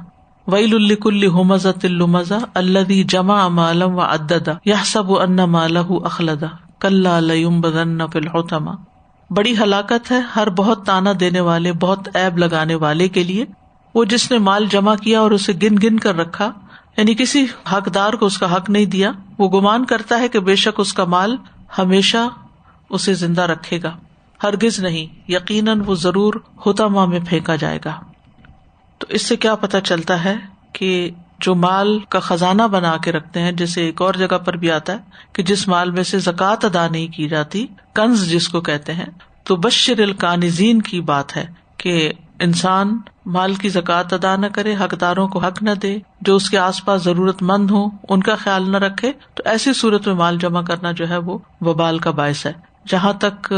وَيْلٌ لِكُلِّ هُمَزَةٍ لُمَزَةٍ الَّذِي جَمَعَ مَالًا وَعَدَّدَهُ يَحْسَبُ أَنَّ مَالَهُ أَخْلَدَهُ كَلَّا لَيُنبَذَنَّ فِي الْحُطَمَةِ۔ بڑی ہلاکت ہے ہر بہت تانا دینے والے، بہت عیب لگانے والے کے لیے، وہ جس نے مال جمع کیا اور اسے گن گن کر رکھا، یعنی کسی حقدار کو اس کا حق نہیں دیا، وہ گمان کرتا ہے کہ بے شک اس کا مال ہمیشہ اسے زندہ رکھے گا، ہرگز نہیں، یقیناً وہ ضرور حطمہ میں پھینکا جائے گا۔ تو اس سے کیا پتہ چلتا ہے کہ جو مال کا خزانہ بنا کے رکھتے ہیں، جیسے ایک اور جگہ پر بھی آتا ہے کہ جس مال میں سے زکوٰۃ ادا نہیں کی جاتی، کنز جس کو کہتے ہیں، تو بشر الکانزین کی بات ہے کہ انسان مال کی زکوٰۃ ادا نہ کرے، حقداروں کو حق نہ دے، جو اس کے آس پاس ضرورت مند ہوں ان کا خیال نہ رکھے، تو ایسی صورت میں مال جمع کرنا جو ہے وہ وبال کا باعث ہے۔ جہاں تک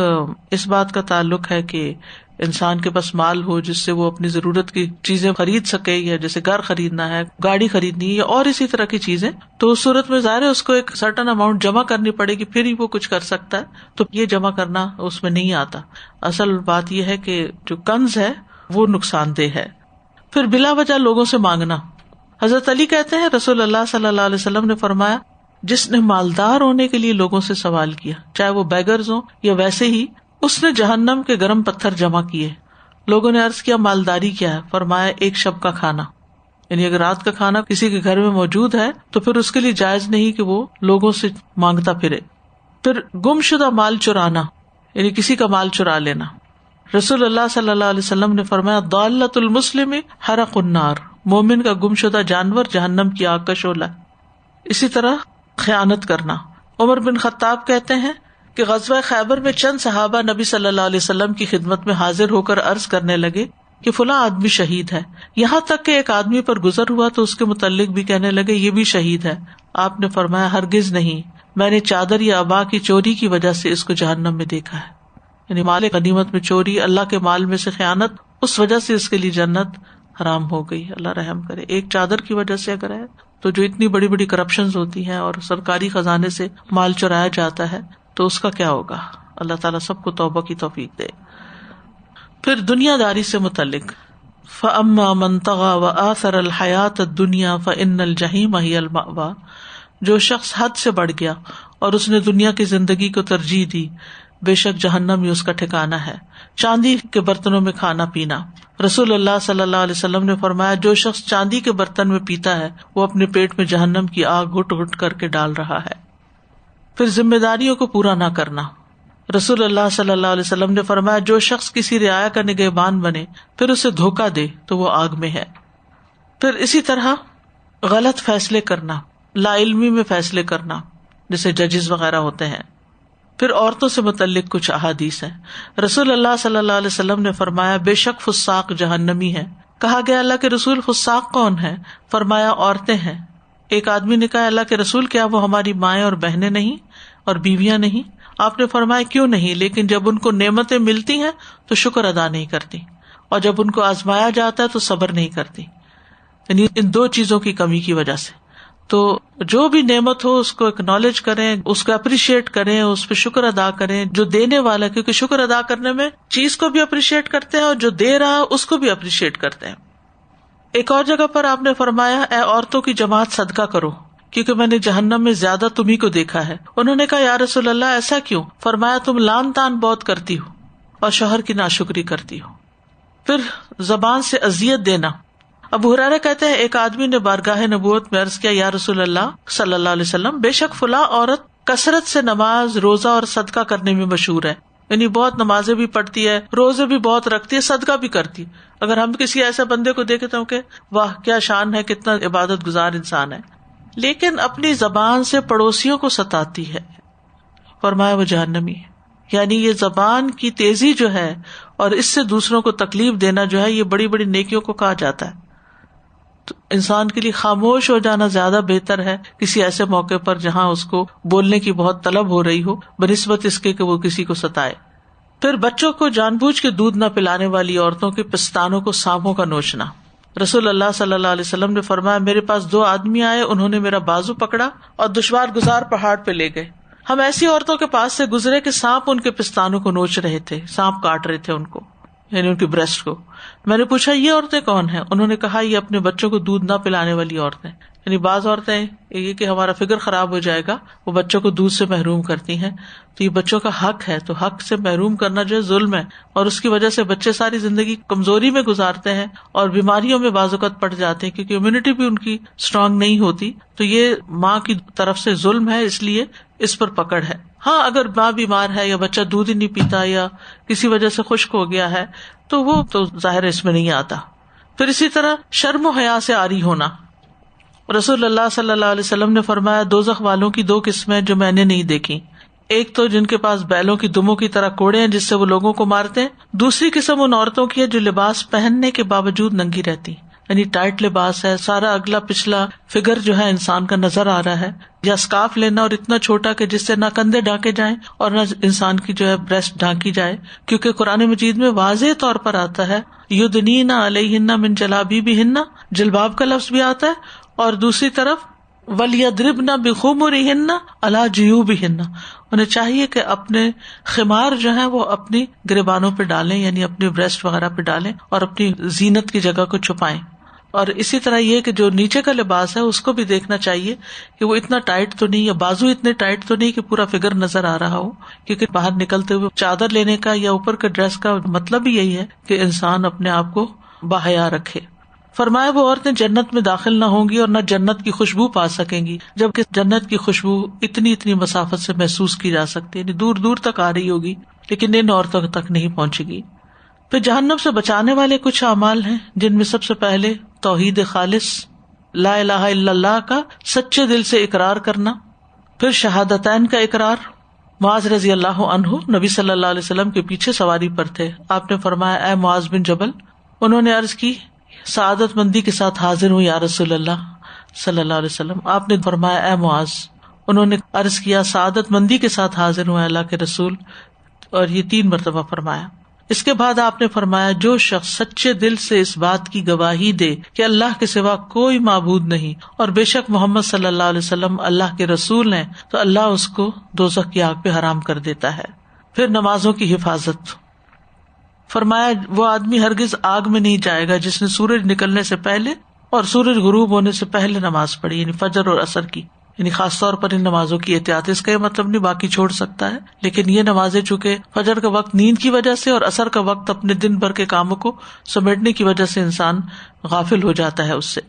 اس بات کا تعلق ہے کہ انسان کے پاس مال ہو جس سے وہ اپنی ضرورت کی چیزیں خرید سکے، یا جیسے گھر خریدنا ہے، گاڑی خریدنی ہے، یا اور اسی طرح کی چیزیں، تو اس صورت میں ظاہر ہے اس کو ایک سرٹن اماؤنٹ جمع کرنی پڑے گی، پھر ہی وہ کچھ کر سکتا ہے، تو یہ جمع کرنا اس میں نہیں آتا۔ اصل بات یہ ہے کہ جو کنز ہے وہ نقصان دہ ہے۔ پھر بلا وجہ لوگوں سے مانگنا۔ حضرت علی کہتے ہیں رسول اللہ صلی اللہ علیہ وسلم نے فرمایا جس نے مالدار ہونے کے لیے لوگوں سے سوال کیا، چاہے وہ بیگرز ہوں یا ویسے ہی، اس نے جہنم کے گرم پتھر جمع کیے۔ لوگوں نے عرض کیا مالداری کیا ہے؟ فرمایا ایک شب کا کھانا، یعنی اگر رات کا کھانا کسی کے گھر میں موجود ہے تو پھر اس کے لیے جائز نہیں کہ وہ لوگوں سے مانگتا پھرے۔ پھر گم شدہ مال چرانا، یعنی کسی کا مال چرا لینا۔ رسول اللہ صلی اللہ علیہ وسلم نے فرمایا ضالۃ المسلم حرق النار، مومن کا گم شدہ جانور جہنم کی آگ کا شعلہ۔ اسی طرح خیانت کرنا۔ عمر بن خطاب کہتے ہیں کہ غزوہ خیبر میں چند صحابہ نبی صلی اللہ علیہ وسلم کی خدمت میں حاضر ہو کر عرض کرنے لگے کہ فلاں آدمی شہید ہے، یہاں تک کہ ایک آدمی پر گزر ہوا تو اس کے متعلق بھی کہنے لگے یہ بھی شہید ہے۔ آپ نے فرمایا ہرگز نہیں، میں نے چادر یا عبا کی چوری کی وجہ سے اس کو جہنم میں دیکھا ہے، یعنی مال غنیمت میں چوری، اللہ کے مال میں سے خیانت، اس وجہ سے اس کے لیے جنت حرام ہو گئی. اللہ رحم کرے. ایک چادر کی وجہ سے اگر ہے تو جو اتنی بڑی بڑی کرپشنز ہوتی ہیں اور سرکاری خزانے سے مال چرایا جاتا ہے تو اس کا کیا ہوگا. اللہ تعالیٰ سب کو توبہ کی توفیق دے. پھر دنیا داری سے متعلق فَأَمَّا مَن طَغَى وَآثَرَ الْحَيَاةَ الدُّنْيَا فَإِنَّ الْجَحِيمَ هِيَ الْمَأْوَىٰ. جو شخص حد سے بڑھ گیا اور اس نے دنیا کی زندگی کو ترجیح دی, بے شک جہنم ہی اس کا ٹھکانہ ہے. چاندی کے برتنوں میں کھانا پینا. رسول اللہ صلی اللہ علیہ وسلم نے فرمایا, جو شخص چاندی کے برتن میں پیتا ہے وہ اپنے پیٹ میں جہنم کی آگ گھٹ گھٹ کر کے ڈال رہا ہے. پھر ذمہ داریوں کو پورا نہ کرنا. رسول اللہ صلی اللہ علیہ وسلم نے فرمایا, جو شخص کسی رعایا کا نگہبان بنے پھر اسے دھوکہ دے تو وہ آگ میں ہے. پھر اسی طرح غلط فیصلے کرنا, لا علمی میں فیصلے کرنا, جیسے ججز وغیرہ ہوتے ہیں. پھر عورتوں سے متعلق کچھ احادیث ہیں. رسول اللہ صلی اللہ علیہ وسلم نے فرمایا, بے شک فساق جہنمی ہے. کہا گیا, اللہ کے رسول فساق کون ہے؟ فرمایا, عورتیں ہیں. ایک آدمی نے کہا, اللہ کے رسول کیا وہ ہماری مائیں اور بہنیں نہیں اور بیویاں نہیں؟ آپ نے فرمایا, کیوں نہیں, لیکن جب ان کو نعمتیں ملتی ہیں تو شکر ادا نہیں کرتی, اور جب ان کو آزمایا جاتا ہے تو صبر نہیں کرتی. یعنی ان دو چیزوں کی کمی کی وجہ سے. تو جو بھی نعمت ہو اس کو اکنالج کریں, اس کو اپریشیٹ کریں, اس پہ شکر ادا کریں جو دینے والا, کیونکہ شکر ادا کرنے میں چیز کو بھی اپریشیٹ کرتے ہیں اور جو دے رہا اس کو بھی اپریشیٹ کرتے ہیں. ایک اور جگہ پر آپ نے فرمایا, اے عورتوں کی جماعت صدقہ کرو کیونکہ میں نے جہنم میں زیادہ تمہیں کو دیکھا ہے. انہوں نے کہا, یا رسول اللہ ایسا کیوں؟ فرمایا, تم لان تان بہت کرتی ہو اور شوہر کی ناشکری کرتی ہو. پھر زبان سے اذیت دینا. ابو ہریرہ کہتے ہیں, ایک آدمی نے بارگاہ نبوت میں عرض کیا, یا رسول اللہ صلی اللہ علیہ وسلم, بے شک فلاں عورت کثرت سے نماز, روزہ اور صدقہ کرنے میں مشہور ہے. یعنی بہت نمازیں بھی پڑھتی ہے, روزے بھی بہت رکھتی ہے, صدقہ بھی کرتی. اگر ہم کسی ایسے بندے کو دیکھتے ہوں کہ واہ کیا شان ہے, کتنا عبادت گزار انسان ہے, لیکن اپنی زبان سے پڑوسیوں کو ستاتی ہے, فرمایا وہ جہنمی ہے. یعنی یہ زبان کی تیزی جو ہے اور اس سے دوسروں کو تکلیف دینا جو ہے, یہ بڑی بڑی نیکیوں کو کہا جاتا ہے. تو انسان کے لیے خاموش ہو جانا زیادہ بہتر ہے کسی ایسے موقع پر جہاں اس کو بولنے کی بہت طلب ہو رہی ہو, بنسبت اس کے کہ وہ کسی کو ستائے. پھر بچوں کو جان بوجھ کے دودھ نہ پلانے والی عورتوں کے پستانوں کو سانپوں کا نوچنا. رسول اللہ صلی اللہ علیہ وسلم نے فرمایا, میرے پاس 2 آدمی آئے, انہوں نے میرا بازو پکڑا اور دشوار گزار پہاڑ پہ لے گئے. ہم ایسی عورتوں کے پاس سے گزرے کہ سانپ ان کے پستانوں کو نوچ رہے تھے, سانپ کاٹ رہے تھے ان کو, یعنی ان کی بریسٹ کو. میں نے پوچھا, یہ عورتیں کون ہیں؟ انہوں نے کہا, یہ اپنے بچوں کو دودھ نہ پلانے والی عورتیں. یعنی بعض عورتیں یہ کہ ہمارا فکر خراب ہو جائے گا, وہ بچوں کو دودھ سے محروم کرتی ہیں. تو یہ بچوں کا حق ہے, تو حق سے محروم کرنا جو ہے ظلم ہے, اور اس کی وجہ سے بچے ساری زندگی کمزوری میں گزارتے ہیں اور بیماریوں میں بعض اوقات پڑ جاتے ہیں کیونکہ امیونٹی بھی ان کی اسٹرانگ نہیں ہوتی. تو یہ ماں کی طرف سے ظلم ہے, اس لیے اس پر پکڑ ہے. ہاں اگر ماں بیمار ہے یا بچہ دودھ ہی نہیں پیتا یا کسی وجہ سے خشک ہو گیا ہے تو وہ تو ظاہر اس میں نہیں آتا. پھر اسی طرح شرم و حیا سے عاری ہونا. رسول اللہ صلی اللہ علیہ وسلم نے فرمایا, دوزخ والوں کی 2 قسمیں جو میں نے نہیں دیکھی. ایک تو جن کے پاس بیلوں کی دموں کی طرح کوڑے ہیں جس سے وہ لوگوں کو مارتے ہیں. دوسری قسم ان عورتوں کی ہے جو لباس پہننے کے باوجود ننگی رہتی, یعنی ٹائٹ لباس ہے, سارا اگلا پچھلا فگر جو ہے انسان کا نظر آ رہا ہے, یا اسکارف لینا اور اتنا چھوٹا کہ جس سے نہ کندھے ڈھانکے جائیں اور نہ انسان کی جو ہے بریسٹ ڈھانکی جائے, کیونکہ قرآن مجید میں واضح طور پر آتا ہے یدنین علیہن من جلابیبہن, جلباب کا لفظ بھی آتا ہے, اور دوسری طرف وَلْيَضْرِبْنَ بِخُمُرِهِنَّ عَلَىٰ جُيُوبِهِنَّ, انہیں چاہیے کہ اپنے خمار جو ہے وہ اپنی گریبانوں پہ ڈالیں, یعنی اپنی بریسٹ وغیرہ پہ ڈالیں اور اپنی زینت کی جگہ کو چھپائیں. اور اسی طرح یہ کہ جو نیچے کا لباس ہے اس کو بھی دیکھنا چاہیے کہ وہ اتنا ٹائٹ تو نہیں, یا بازو اتنے ٹائٹ تو نہیں کہ پورا فگر نظر آ رہا ہو, کیونکہ باہر نکلتے ہوئے چادر لینے کا یا اوپر کے ڈریس کا مطلب ہی یہی ہے کہ انسان اپنے آپ کو باحیا رکھے. فرمایا, وہ عورتیں جنت میں داخل نہ ہوں گی اور نہ جنت کی خوشبو پا سکیں گی, جبکہ جنت کی خوشبو اتنی مسافت سے محسوس کی جا سکتی ہے, یعنی دور دور تک آ رہی ہوگی, لیکن ان عورتوں تک نہیں پہنچے گی. پھر جہنم سے بچانے والے کچھ اعمال ہیں جن میں سب سے پہلے توحید خالص, لا الہ الا اللہ کا سچے دل سے اقرار کرنا. پھر شہادتین کا اقرار. معاذ رضی اللہ عنہ نبی صلی اللہ علیہ وسلم کے پیچھے سواری پر تھے. آپ نے فرمایا, اے معاذ بن جبل. انہوں نے عرض کی, سعادت مندی کے ساتھ حاضر ہوں یا رسول اللہ صلی اللہ علیہ وسلم. آپ نے فرمایا, اے معاذ. انہوں نے عرض کیا, سعادت مندی کے ساتھ حاضر ہوں اللہ کے رسول, اور یہ 3 مرتبہ فرمایا. اس کے بعد آپ نے فرمایا جو شخص سچے دل سے اس بات کی گواہی دے کہ اللہ کے سوا کوئی معبود نہیں اور بے شک محمد صلی اللہ علیہ وسلم اللہ کے رسول ہیں، تو اللہ اس کو دوزخ کی آگ پہ حرام کر دیتا ہے۔ پھر نمازوں کی حفاظت، فرمایا وہ آدمی ہرگز آگ میں نہیں جائے گا جس نے سورج نکلنے سے پہلے اور سورج غروب ہونے سے پہلے نماز پڑھی، یعنی فجر اور عصر کی، یعنی خاص طور پر ان نمازوں کی احتیاط۔ اس کا یہ مطلب نہیں باقی چھوڑ سکتا ہے، لیکن یہ نمازیں چونکہ فجر کا وقت نیند کی وجہ سے اور عصر کا وقت اپنے دن بھر کے کاموں کو سمیٹنے کی وجہ سے انسان غافل ہو جاتا ہے اس سے۔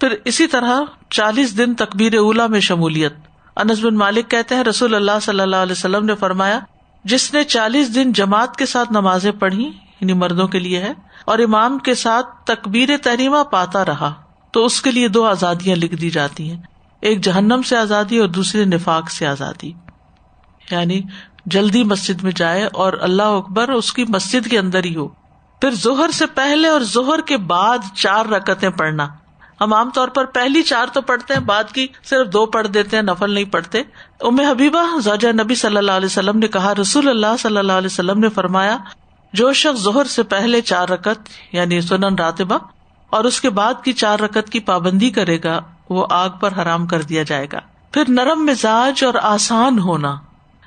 پھر اسی طرح 40 دن تکبیر اولیٰ میں شمولیت۔ انس بن مالک کہتے ہیں رسول اللہ صلی اللہ علیہ وسلم نے فرمایا جس نے 40 دن جماعت کے ساتھ نمازیں پڑھی، یعنی مردوں کے لیے ہے، اور امام کے ساتھ تکبیر تحریمہ پاتا رہا تو اس کے لیے 2 آزادیاں لکھ دی جاتی ہیں، ایک جہنم سے آزادی اور دوسری نفاق سے آزادی، یعنی جلدی مسجد میں جائے اور اللہ اکبر اس کی مسجد کے اندر ہی ہو۔ پھر ظہر سے پہلے اور ظہر کے بعد 4 رکعتیں پڑھنا۔ ہم عام طور پر پہلی 4 تو پڑھتے ہیں، بعد کی صرف 2 پڑھ دیتے ہیں، نفل نہیں پڑھتے۔ ام حبیبہ زوجہ نبی صلی اللہ علیہ وسلم نے کہا رسول اللہ صلی اللہ علیہ وسلم نے فرمایا جو شخص ظہر سے پہلے 4 رکعت یعنی سنن راتبہ اور اس کے بعد کی 4 رکعت کی پابندی کرے گا وہ آگ پر حرام کر دیا جائے گا۔ پھر نرم مزاج اور آسان ہونا،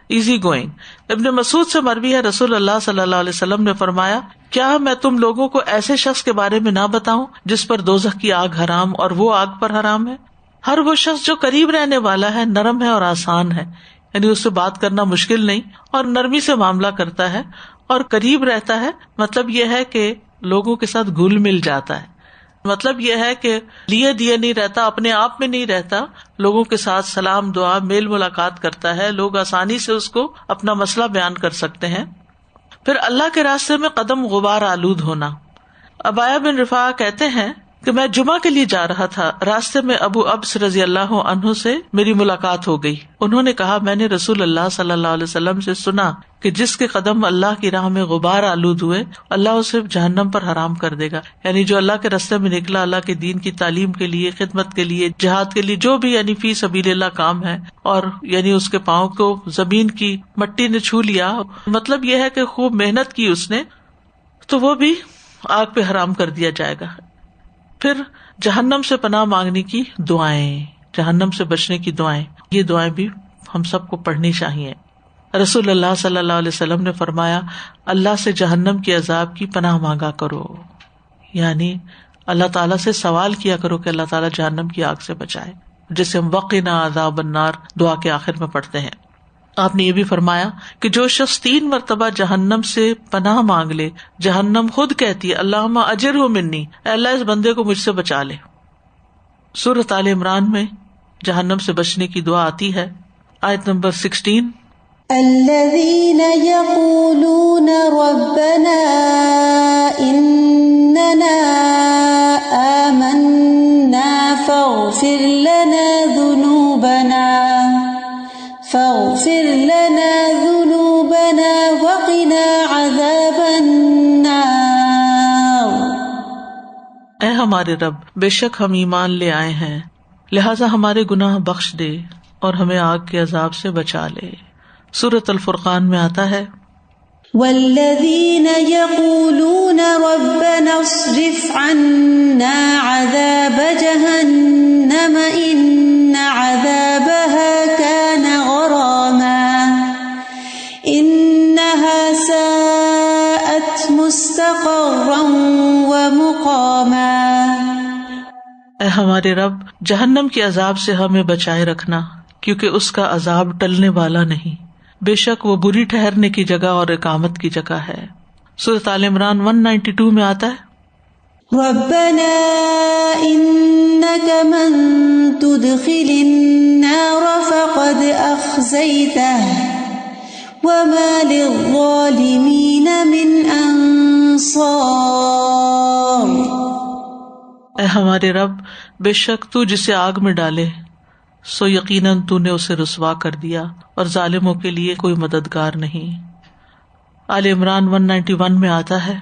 ایزی گوئنگ۔ ابن مسعود سے مروی ہے رسول اللہ صلی اللہ علیہ وسلم نے فرمایا کیا میں تم لوگوں کو ایسے شخص کے بارے میں نہ بتاؤں جس پر دوزخ کی آگ حرام اور وہ آگ پر حرام ہے؟ ہر وہ شخص جو قریب رہنے والا ہے، نرم ہے اور آسان ہے، یعنی اس سے بات کرنا مشکل نہیں اور نرمی سے معاملہ کرتا ہے اور قریب رہتا ہے، مطلب یہ ہے کہ لوگوں کے ساتھ گھل مل جاتا ہے، مطلب یہ ہے کہ لیے دیے نہیں رہتا، اپنے آپ میں نہیں رہتا، لوگوں کے ساتھ سلام دعا میل ملاقات کرتا ہے، لوگ آسانی سے اس کو اپنا مسئلہ بیان کر سکتے ہیں۔ پھر اللہ کے راستے میں قدم غبار آلود ہونا۔ ابایا بن رفاع کہتے ہیں کہ میں جمعہ کے لیے جا رہا تھا، راستے میں ابو ابس رضی اللہ عنہ سے میری ملاقات ہو گئی۔ انہوں نے کہا میں نے رسول اللہ صلی اللہ علیہ وسلم سے سنا کہ جس کے قدم اللہ کی راہ میں غبار آلود ہوئے اللہ اسے جہنم پر حرام کر دے گا، یعنی جو اللہ کے راستے میں نکلا، اللہ کے دین کی تعلیم کے لیے، خدمت کے لیے، جہاد کے لیے، جو بھی یعنی فی سبیل اللہ کام ہے، اور یعنی اس کے پاؤں کو زمین کی مٹی نے چھو لیا، مطلب یہ ہے کہ خوب محنت کی اس نے، تو وہ بھی آگ پہ حرام کر دیا جائے گا۔ پھر جہنم سے پناہ مانگنے کی دعائیں، جہنم سے بچنے کی دعائیں، یہ دعائیں بھی ہم سب کو پڑھنی چاہیے۔ رسول اللہ صلی اللہ علیہ وسلم نے فرمایا اللہ سے جہنم کے عذاب کی پناہ مانگا کرو، یعنی اللہ تعالیٰ سے سوال کیا کرو کہ اللہ تعالیٰ جہنم کی آگ سے بچائے، جسے ہم وقنا عذاب النار دعا کے آخر میں پڑھتے ہیں۔ آپ نے یہ بھی فرمایا کہ جو شخص 3 مرتبہ جہنم سے پناہ مانگ لے، جہنم خود کہتی ہے اللہم اجرہ منی، اے اللہ اس بندے کو مجھ سے بچا لے۔ سورۃ آل عمران میں جہنم سے بچنے کی دعا آتی ہے، آیت نمبر 16 الذین یقولون ربنا اننا آمنا فاغفر لنا ذنوبنا وقنا عذاب النار۔ اے ہمارے رب بے شک ہم ایمان لے آئے ہیں، لہٰذا ہمارے گناہ بخش دے اور ہمیں آگ کے عذاب سے بچا لے۔ سورۃ الفرقان میں آتا ہے والذین یقولون ربنا اصرف عنا عذاب جہنم ان عذابها كان غراما انها ساءت مستقرا ومقاما۔ اے ہمارے رب جہنم کے عذاب سے ہمیں بچائے رکھنا، کیونکہ اس کا عذاب ٹلنے والا نہیں، بے شک وہ بری ٹھہرنے کی جگہ اور اقامت کی جگہ ہے۔ سورۃ آل عمران 192 میں آتا ہے ربنا انك من تدخل النار فقد اخزيته وما للظالمين من انصار۔ اے ہمارے رب بے شک تو جسے آگ میں ڈالے سو یقیناً تو نے اسے رسوا کر دیا اور ظالموں کے لیے کوئی مددگار نہیں۔ آل عمران 191 میں آتا ہے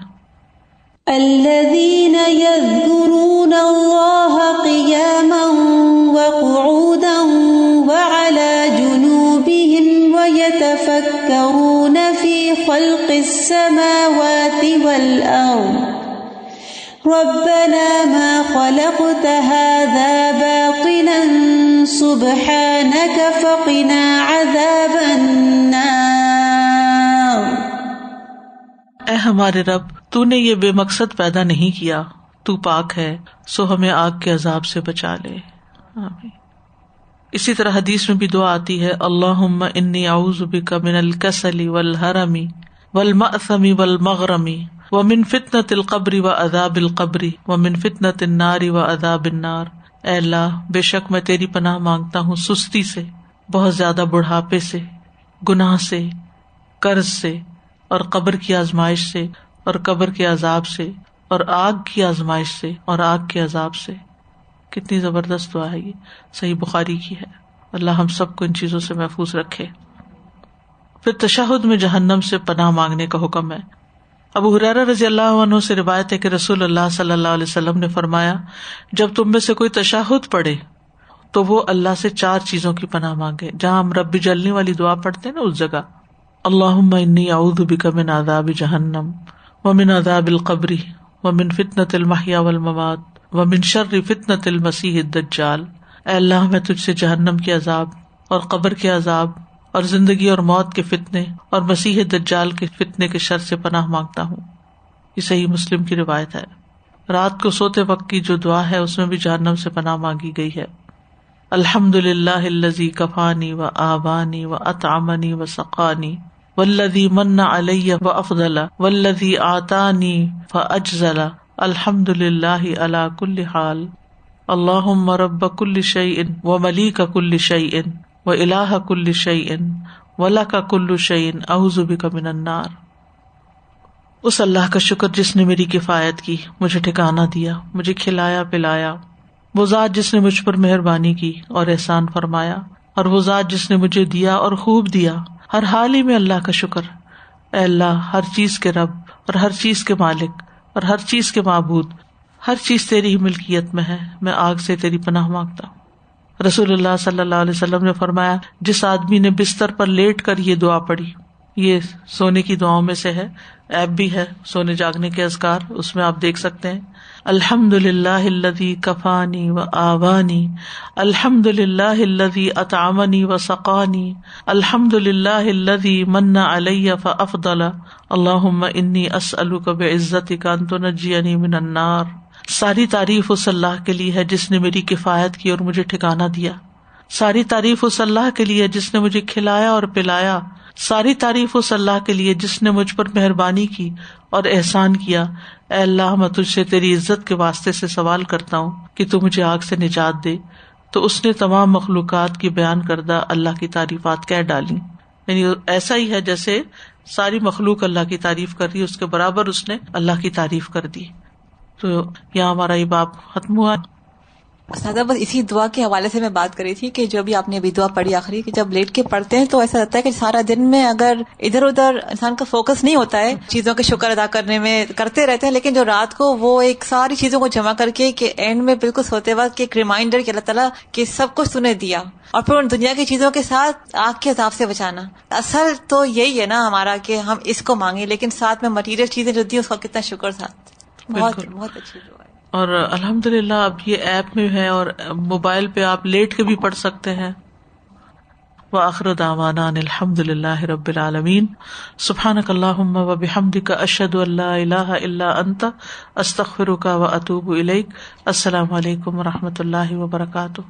الذين يذكرون الله قياما وقعودا وعلى جنوبهم ويتفكرون في خلق السماوات والأرض ربنا ما خلقت هذا باطلا سبحانك فقنا عذاب النار. اے ہمارے رب، تو نے یہ بے مقصد پیدا نہیں کیا، تو پاک ہے، سو ہمیں آگ کے عذاب سے بچا لے. آمین. اسی طرح حدیث میں بھی دعا آتی ہے، اللہم انی اعوذ بک من الکسل والحرم والمأثم والمغرم ومن فتنة القبر وعذاب القبر ومن فتنة النار وعذاب النار. اے اللہ، بے شک میں تیری پناہ مانگتا ہوں سستی سے، بہت زیادہ بڑھاپے سے، گناہ سے، قرض سے، اور قبر کی آزمائش سے، اور قبر کے عذاب سے، اور آگ کی آزمائش سے، اور آگ کے عذاب سے. کتنی زبردست دعا ہے یہ، صحیح بخاری کی ہے. اللہ ہم سب کو ان چیزوں سے محفوظ رکھے. پھر تشہد میں جہنم سے پناہ مانگنے کا حکم ہے. ابو ہریرہ رضی اللہ عنہ سے روایت ہے کہ رسول اللہ صلی اللہ علیہ وسلم نے فرمایا، جب تم میں سے کوئی تشہد پڑھے تو وہ اللہ سے 4 چیزوں کی پناہ مانگے. جہاں ہم رب جلنی والی دعا پڑھتے ہیں نا، اس جگہ اللہم انی اعوذ بک من عذاب جہنم ومن عذاب القبر ومن فتنة المحیا والممات ومن شر فتنة المسیح الدجال. اے اللہ، میں تجھ سے جہنم کے عذاب اور قبر کے عذاب اور زندگی اور موت کے فتنے اور مسیح دجال کے فتنے کے شر سے پناہ مانگتا ہوں. یہ صحیح مسلم کی روایت ہے. رات کو سوتے وقت کی جو دعا ہے اس میں بھی جہنم سے پناہ مانگی گئی ہے. الحمدللہ الذی کفانی و آبانی و اطعمنی و سقانی والذی من علی و افضل والذی آتانی فاجزل الحمدللہ علی کل حال اللہم رب کل شیء و ملیک کل شیء و الہ کل شیء ولک کل شیء اعوذ بک من النار. اس اللہ کا شکر جس نے میری کفایت کی، مجھے ٹھکانہ دیا، مجھے کھلایا پلایا. وہ ذات جس نے مجھ پر مہربانی کی اور احسان فرمایا، اور وہ ذات جس نے مجھے دیا اور خوب دیا. ہر حال ہی میں اللہ کا شکر. اے اللہ، ہر چیز کے رب اور ہر چیز کے مالک اور ہر چیز کے معبود، ہر چیز تیری ہی ملکیت میں ہے، میں آگ سے تیری پناہ مانگتا ہوں. رسول اللہ صلی اللہ علیہ وسلم نے فرمایا، جس آدمی نے بستر پر لیٹ کر یہ دعا پڑھی، یہ سونے کی دعاؤں میں سے ہے، ایپ بھی ہے سونے جاگنے کے اذکار، اس میں آپ دیکھ سکتے ہیں. الحمدللہ الذی کفانی و آوانی، الحمدللہ الذی اطعمنی و سقانی، الحمدللہ الذی من علی فافضل، اللہم انی اسألک بعزتک ان تنجینی من النار. ساری تعریف اس اللہ کے لیے ہے جس نے میری کفایت کی اور مجھے ٹھکانہ دیا. ساری تعریف اس اللہ کے لیے جس نے مجھے کھلایا اور پلایا. ساری تعریف اس اللہ کے لیے جس نے مجھ پر مہربانی کی اور احسان کیا. اے اللہ، میں تجھ سے تیری عزت کے واسطے سے سوال کرتا ہوں کہ تو مجھے آگ سے نجات دے. تو اس نے تمام مخلوقات کی بیان کردہ اللہ کی تعریفات کہہ ڈالی. یعنی ایسا ہی ہے جیسے ساری مخلوق اللہ کی تعریف کر رہی ہے، اس کے برابر اس نے اللہ کی تعریف کر دی. تو یہاں ہمارا یہ باب ختم ہوا. سادہ بس اسی دعا کے حوالے سے میں بات کری تھی کہ جو بھی آپ نے ابھی دعا پڑھی آخری، کہ جب لیٹ کے پڑھتے ہیں تو ایسا لگتا ہے کہ سارا دن میں اگر ادھر ادھر انسان کا فوکس نہیں ہوتا ہے، چیزوں کے شکر ادا کرنے میں کرتے رہتے ہیں، لیکن جو رات کو وہ ایک ساری چیزوں کو جمع کر کے کہ اینڈ میں بالکل سوتے وقت ایک ریمائنڈر کہ اللہ تعالیٰ کہ سب کچھ تو نے دیا، اور پھر ان دنیا کی چیزوں کے ساتھ آگ کے عذاب سے بچانا. اصل تو یہی ہے نا ہمارا کہ ہم اس کو مانگیں، لیکن ساتھ میں مٹیریل چیزیں جو دی اس کا کتنا شکر ساتھ. بہت بہت اچھی دعا ہے. اور الحمدللہ اب یہ ایپ میں ہے اور موبائل پہ آپ لیٹ کے بھی پڑھ سکتے ہیں. وآخر دعوانا ان الحمدللہ رب العالمین. سبحانک اللہم وبحمدک، اشہد ان لا الہ الا انت، استغفرک واتوب الیک. السلام علیکم ورحمۃ اللہ وبرکاتہ.